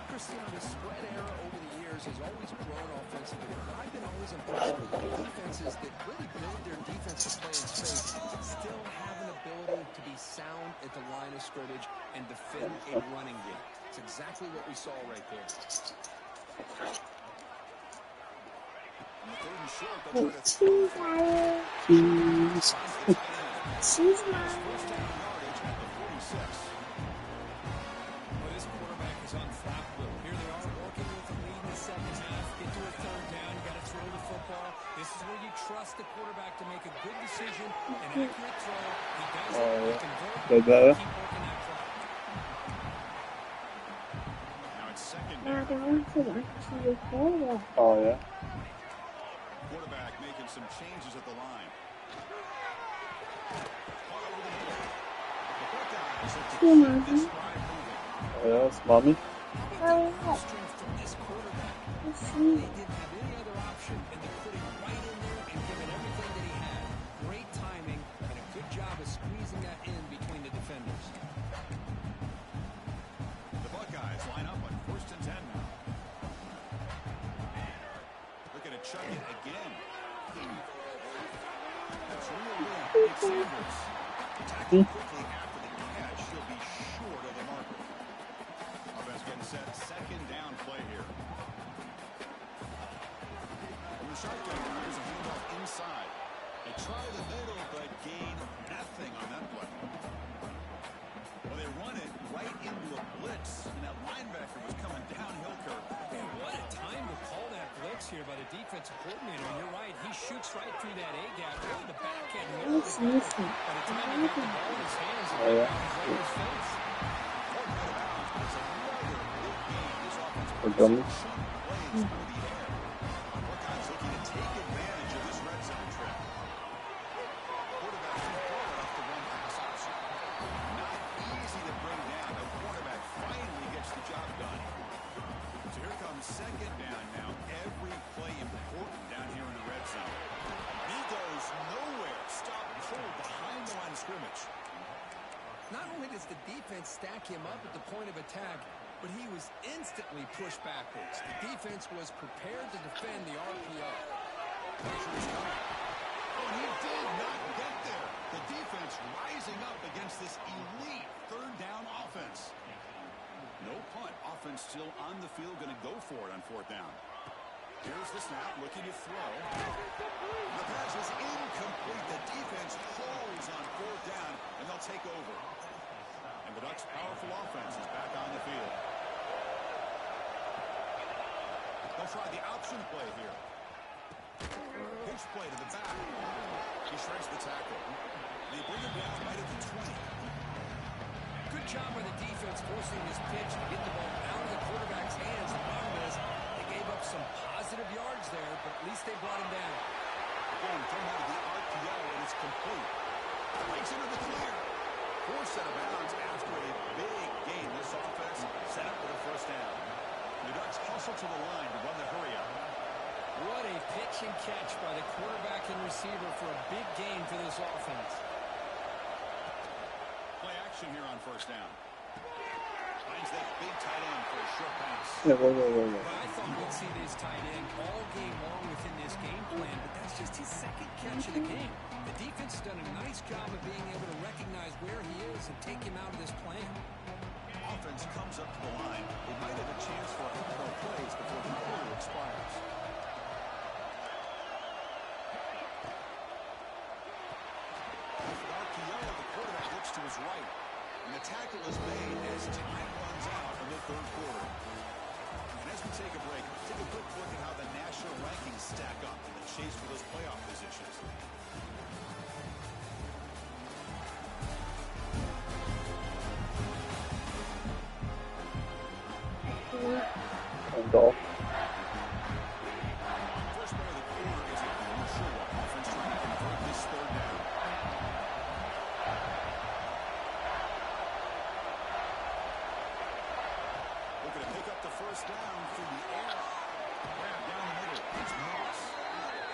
Christian, the spread era over the years has always grown offensively. I've been always impressed with defenses that really build their defensive play in space, still have an ability to be sound at the line of scrimmage and defend a running game. It's exactly what we saw right there. On the third and short, they'll try to She's mine. first down yardage at the 46. Well, this quarterback is unflappable. Here they are working with the lead in the second half. Get to a third down. You got to throw the football. This is where you trust the quarterback to make a good decision, an accurate throw. He does it. He converts. Keep working that clock. Now it's second Now down. I want to actually forward. Oh, yeah. Quarterback making some changes at the line. Caught over the middle. The Buckeyes have to keep this drive moving. Oh, yeah, it's mommy. Oh, Strength from this quarterback. let's They see. didn't have any other option, and they put it right in there and give it everything that he had. Great timing and a good job of squeezing that in between the defenders. The Buckeyes line up on first and 10 now. Looking to chuck it again. That's real in. It's Sanders. Tackling quickly after the catch. He'll be short of the marker. Offense getting set. Second down play here. From the shotgun, there's a handoff inside. They try the middle, but gain nothing on that play. Well, they run it right into a blitz, and that linebacker was coming downhill, Kirk. And what a time to call that blitz here by the defensive coordinator. And you're right, he shoots right through that A-gap. Really the back end. Let's see this one. By the time he got the ball in his hands, Oh, yeah. he's right in his face. Pulled right out. It's another big game. This offense For dummies. chunk plays through the air. Buckeyes looking to take advantage of this red zone trip. Quarterback too far off the run pass option. Not easy to bring down. The quarterback finally gets the job done. So here comes second down now. Every play important down here in the red zone. He goes nowhere. Stop cold behind the line of scrimmage. Not only does the defense stack him up at the point of attack, but he was instantly pushed backwards. The defense was prepared to defend the RPO. Pressure is coming. Oh, he did not get there. The defense rising up against this elite third down offense. No punt. Offense still on the field, going to go for it on fourth down. Here's the snap, looking to throw. The pass is incomplete. The defense holds on fourth down, and they'll take over. And the Ducks' powerful offense is back on the field. They'll try the option play here. Pitch play to the back. He shreds the tackle. They bring him down right at the 20. Good job by the defense forcing this pitch to get the ball out of the quarterback's hands. The problem is they gave up some positive yards there, but at least they brought him down. Again, thrown out of the RPO, and it's complete. Breaks into the clear. Forced out of bounds after a big game. This offense set up with a first down. The Ducks hustle to the line to run the hurry up. What a pitch and catch by the quarterback and receiver for a big gain for this offense. Play action here on first down. Finds that big tight end for a short pass. Yeah, whoa. Well, I thought we'd see this tight end all game long within this game plan, but that's just his second catch of the game. The defense has done a nice job of being able to recognize where he is and take him out of this plan. Offense comes up to the line. They might have a chance for a couple more plays before the quarter expires. to his right. And the tackle is made as time runs out in the third quarter. And as we take a break, take a quick look at how the national rankings stack up in the chase for those playoff positions. And golf. First play of the quarter is a crucial one. Offense trying to convert this third down. Looking to pick up the first down through the air. Grab down the middle. It's Moss.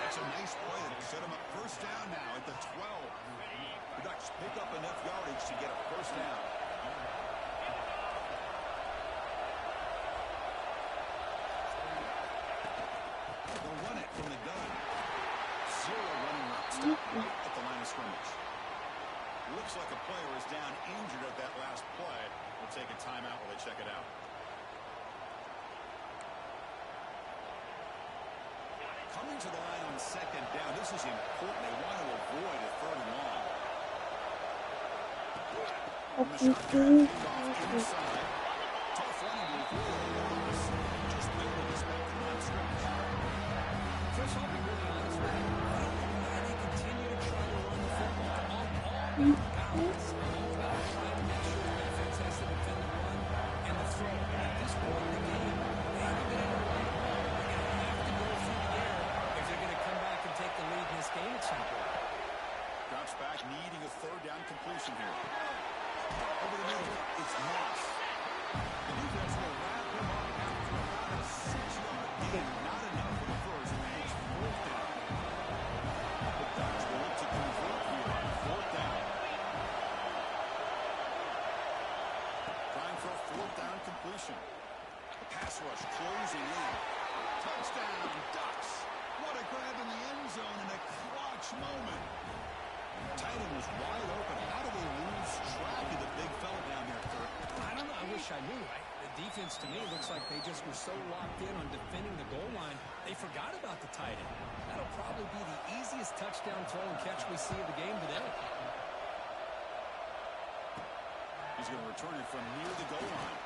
That's a nice play that'll set him up first down now at the 12. The Ducks pick up enough yardage to get a first down. They'll run it from the gun. Zero running route. Stop right at the line of scrimmage. Looks like a player is down injured at that last play. We'll take a timeout while they check it out. Coming to the line on second down. This is important. They want to avoid a third and long. The shotgun handoff inside. Tough running to avoid. Just barely gets back to the line of scrimmage. Chris, I'll be really honest with you. I don't know why they continue to try to run the football. All balance. All about trying to make sure the defense has to defend the run and the throw. At this point in the game, they haven't been able to run the ball. They're going to have to go through the air if they're going to come back and take the lead in this game at some point. Drops back, needing a third down completion here. Over the middle, it's Moss. The defense will wrap him up after about a 6-yard gain. Not enough for the first, and it's fourth down. The Ducks will look to convert here on fourth down. Trying for a fourth down completion. The pass rush closing in. Touchdown, Ducks. What a grab in the end zone in a clutch moment. Tight end was wide open. How do they lose track of the big fella down there, Kirk? I don't know. I wish I knew. The defense, to me, looks like they just were so locked in on defending the goal line, they forgot about the tight end. That'll probably be the easiest touchdown throw and catch we see of the game today. He's going to return it from near the goal line.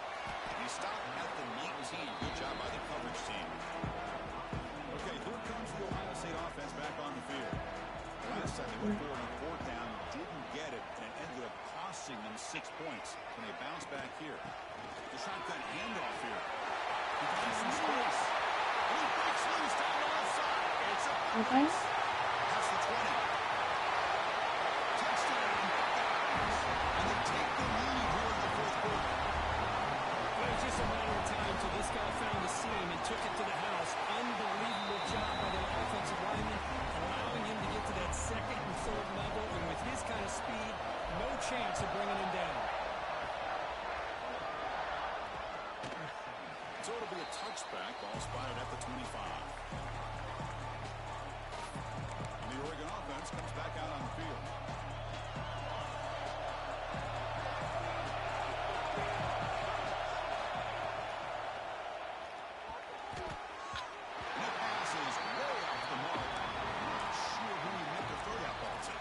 And he stopped at the 19. Good job by the coverage team. Okay, here comes the Ohio State offense back on the field. Last time they went forward on fourth down, didn't get it, and it ended up costing them 6 points. Can they bounce back here? The shotgun handoff here. He finds some space. And he breaks loose down the left side. It's a pass. That's the 20. Touchdown, Buckeyes. And they take the lead here in the fourth quarter. Well, it was just a matter of time until this guy found the seam and took it to the house. Unbelievable job by the offensive lineman, allowing him to get to that second and third level, and with his kind of speed, no chance of bringing him down. So it'll be a touchback, ball spotted at the 25. And the Oregon offense comes back out on the field. That pass is way off the mark. Not sure who he meant to throw that ball to.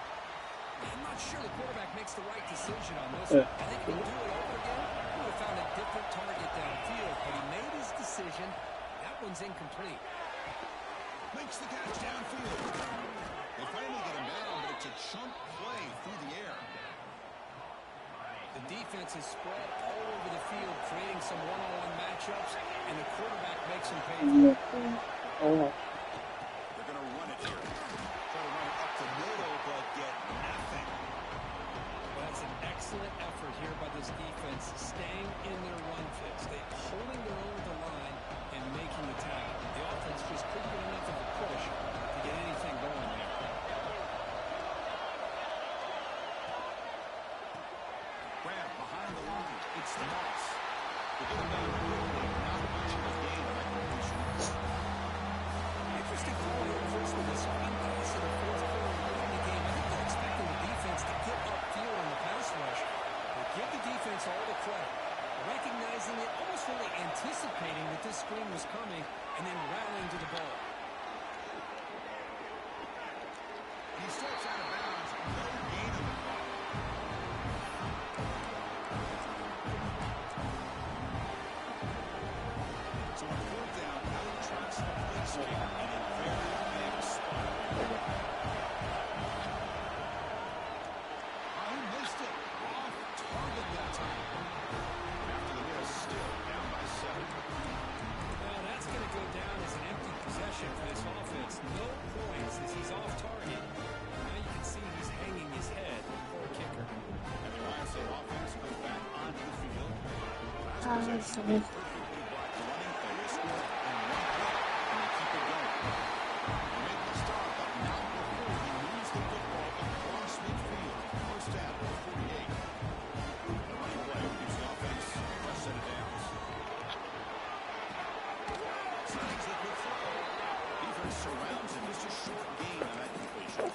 I'm not sure the quarterback makes the right decision on this one. I think if he'll do it over again, he would have found a different target downfield, but he made his decision. That one's incomplete. Makes the catch downfield. They finally get him down, but it's a chunk play through the air. The defense is spread all over the field, creating some one-on-one matchups, and the quarterback makes him pay for it. They're going to run it here. Try to run it up the middle, but get nothing. Well, that's an excellent effort here by this defense, staying in their run fits. They're holding their own at the line and making the tackle. The offense just couldn't get enough of a push to get anything going there. Grab behind the line. It's the Moss. They get him down quickly. Not much of a gain on that completion. Interesting call here, Chris, with this run pass in the fourth quarter late in the game. I think they're expecting the defense to get upfield on the pass rush. But give the defense all the credit, recognizing it, almost really anticipating that this screen was coming, and then rallying to the ball. He steps out of bounds. No gain on the ball. this possession. They perfectly block the running play. They score on one play, and they keep it going. They make the stop, but not before he moves the football across midfield. First down, 48. The running play gives the offense a fresh set of downs. Signs the quick throw. Defense surrounds him. Just a short gain on that completion.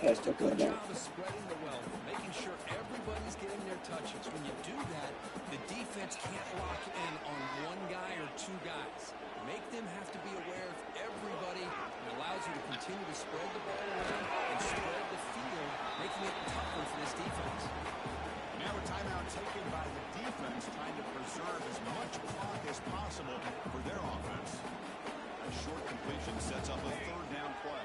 Just a good job of spreading the wealth, making sure everybody's getting their touches. When you do that, the defense can't lock in on one guy or two guys. Make them have to be aware of everybody. It allows you to continue to spread the ball around and spread the field, making it tougher for this defense. Now a timeout taken by the defense, trying to preserve as much clock as possible for their offense. A short completion sets up a third down play.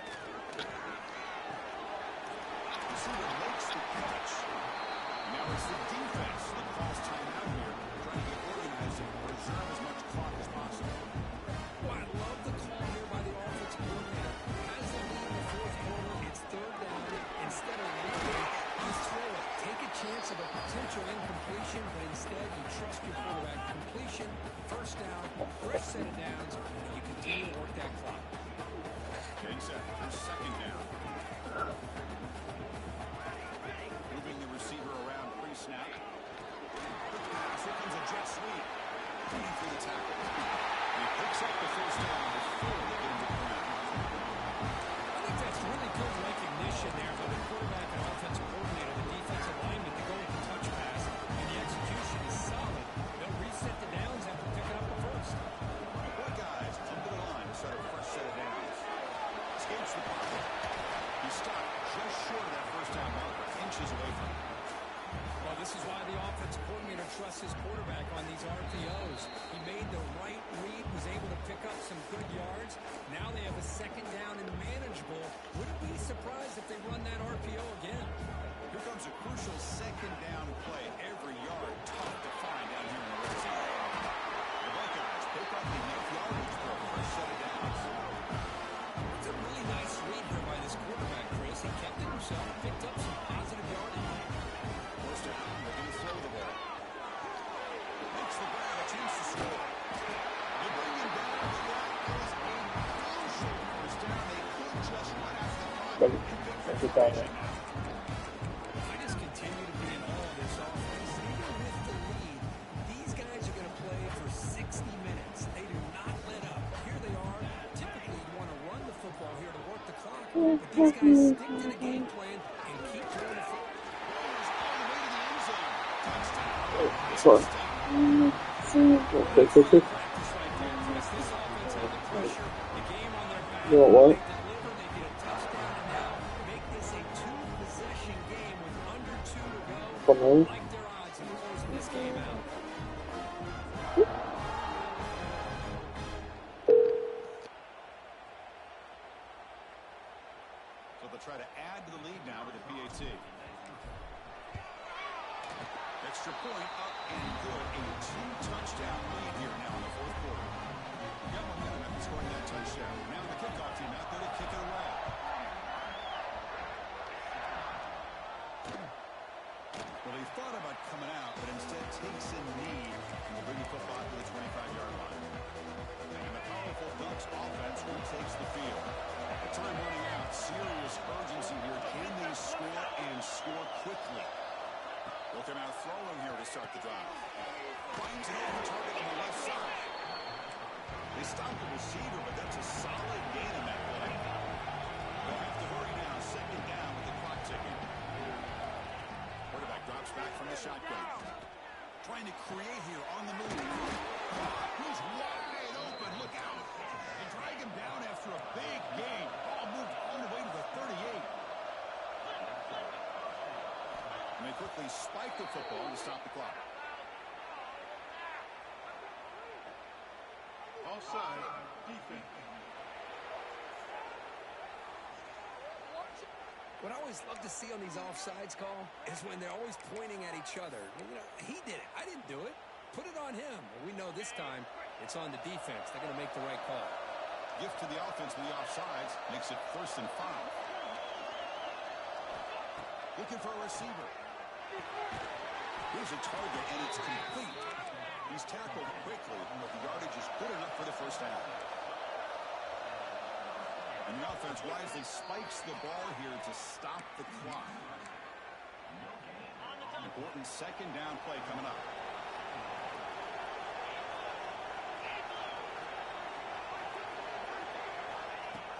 Receiver makes the catch. Now it's the defense that calls timeout here, trying to get organized and preserve as much clock as possible. Well, I love the call here by the offensive coordinator. Has the lead in the fourth quarter, it's third down. Instead of running, you throw it. Take a chance of a potential incompletion, but instead you trust your quarterback. Completion, first down, fresh set of downs, and you continue to work that clock. Getting set for second down. Moving the receiver around pre-snap. Quick pass. Here comes a jet sweep. Waiting for the tackle. And he picks up the first down before they get into the ground. I think that's really good recognition there by the quarterback and offensive coordinator, the defensive lineman, to go with the touch pass, and the execution is solid. They'll reset the downs after picking up the first. Boy, guys, come to the line to set a fresh set of downs. Escapes the pocket. He's stopped just short of that first down marker, inches away from it. Well, this is why the offensive coordinator trusts his quarterback on these RPOs. He made the right read, was able to pick up some good yards. Now they have a second down and manageable. Wouldn't be surprised if they run that RPO again. Here comes a crucial second down play. Every yard tough to find down here in the red zone. The Buckeyes pick up enough yardage for a fresh set of downs. It's a really nice read here by this quarterback, Chris. He kept it himself, picked up some positive yardage. First down, they're going to throw the ball. Makes the grab, a chance to score. They bring him down, but that is a crucial first down. They could just run out the clock and pick the position. I just continue to be in awe of this offense. Even with the lead, these guys are going to play for 60 minutes. They do not let up. Here they are. Typically, you want to run the football here to work the clock, but these guys stick to the game plan and keep throwing the football. Sorry. Okay. You know what? Come on. So they'll try to add to the lead now with a PAT. Extra point up and good. A two-touchdown lead here now in the fourth quarter. Got momentum after scoring that touchdown. Now the kickoff team out there to kick it away. Well, they thought about coming out, but instead takes a knee and will bring the football to the 25-yard line. And the powerful Ducks offense takes the field. The time running out. Serious urgency here. Can they score and score quickly? Looking out throwing here to start the drive. Finds an open target on the left side. They stop the receiver, but that's a solid gain on that play. They'll have to hurry now. Second down with the clock ticking. Quarterback drops back from the shotgun. Trying to create here on the move. He's wide open. Look out. They drag him down after a big gain. Ball moved all the way to the 38. And they quickly spike the football to stop the clock. Offside, defense. What I always love to see on these offsides call is when they're always pointing at each other. You know, he did it. I didn't do it. Put it on him. Well, we know this time it's on the defense. They're going to make the right call. Gift to the offense with the offsides makes it 1st and 5. Looking for a receiver. Here's a target, and it's complete. He's tackled quickly, but the yardage is good enough for the first down. And the offense wisely spikes the ball here to stop the clock. Important second down play coming up.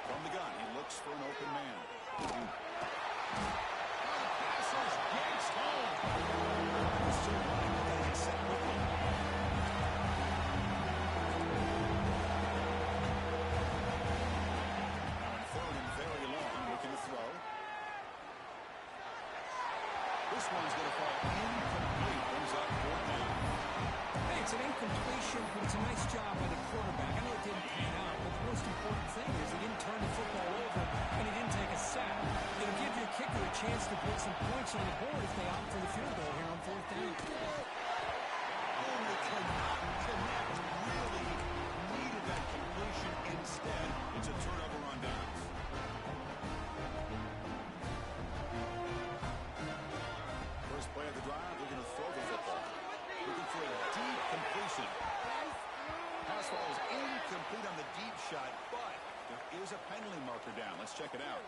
From the gun, he looks for an open man. The pass is gets home. He's still running with that set quickly. Now on third and very long, looking to throw. This one's going to fall incomplete. Brings up fourth down. Hey, it's an incompletion, but it's a nice job by the quarterback. I know it didn't pan out, but the most important thing is he didn't turn the football over and he didn't take a sack. It'll give your kicker a chance to put some points on the board if they opt for the field goal here on fourth down. Only cannot connect. Really needed that completion. Instead, it's a turnover on downs. First play of the drive, they're going to throw the football. Looking for a deep completion. Pass falls incomplete on the deep shot, but there is a penalty marker down. Let's check it out.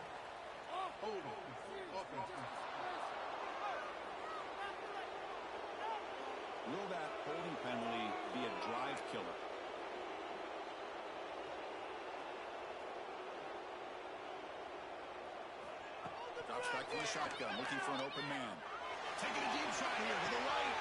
Will that holding penalty be a drive killer? Drops back to the shotgun, looking for an open man. Taking a deep shot here to the right.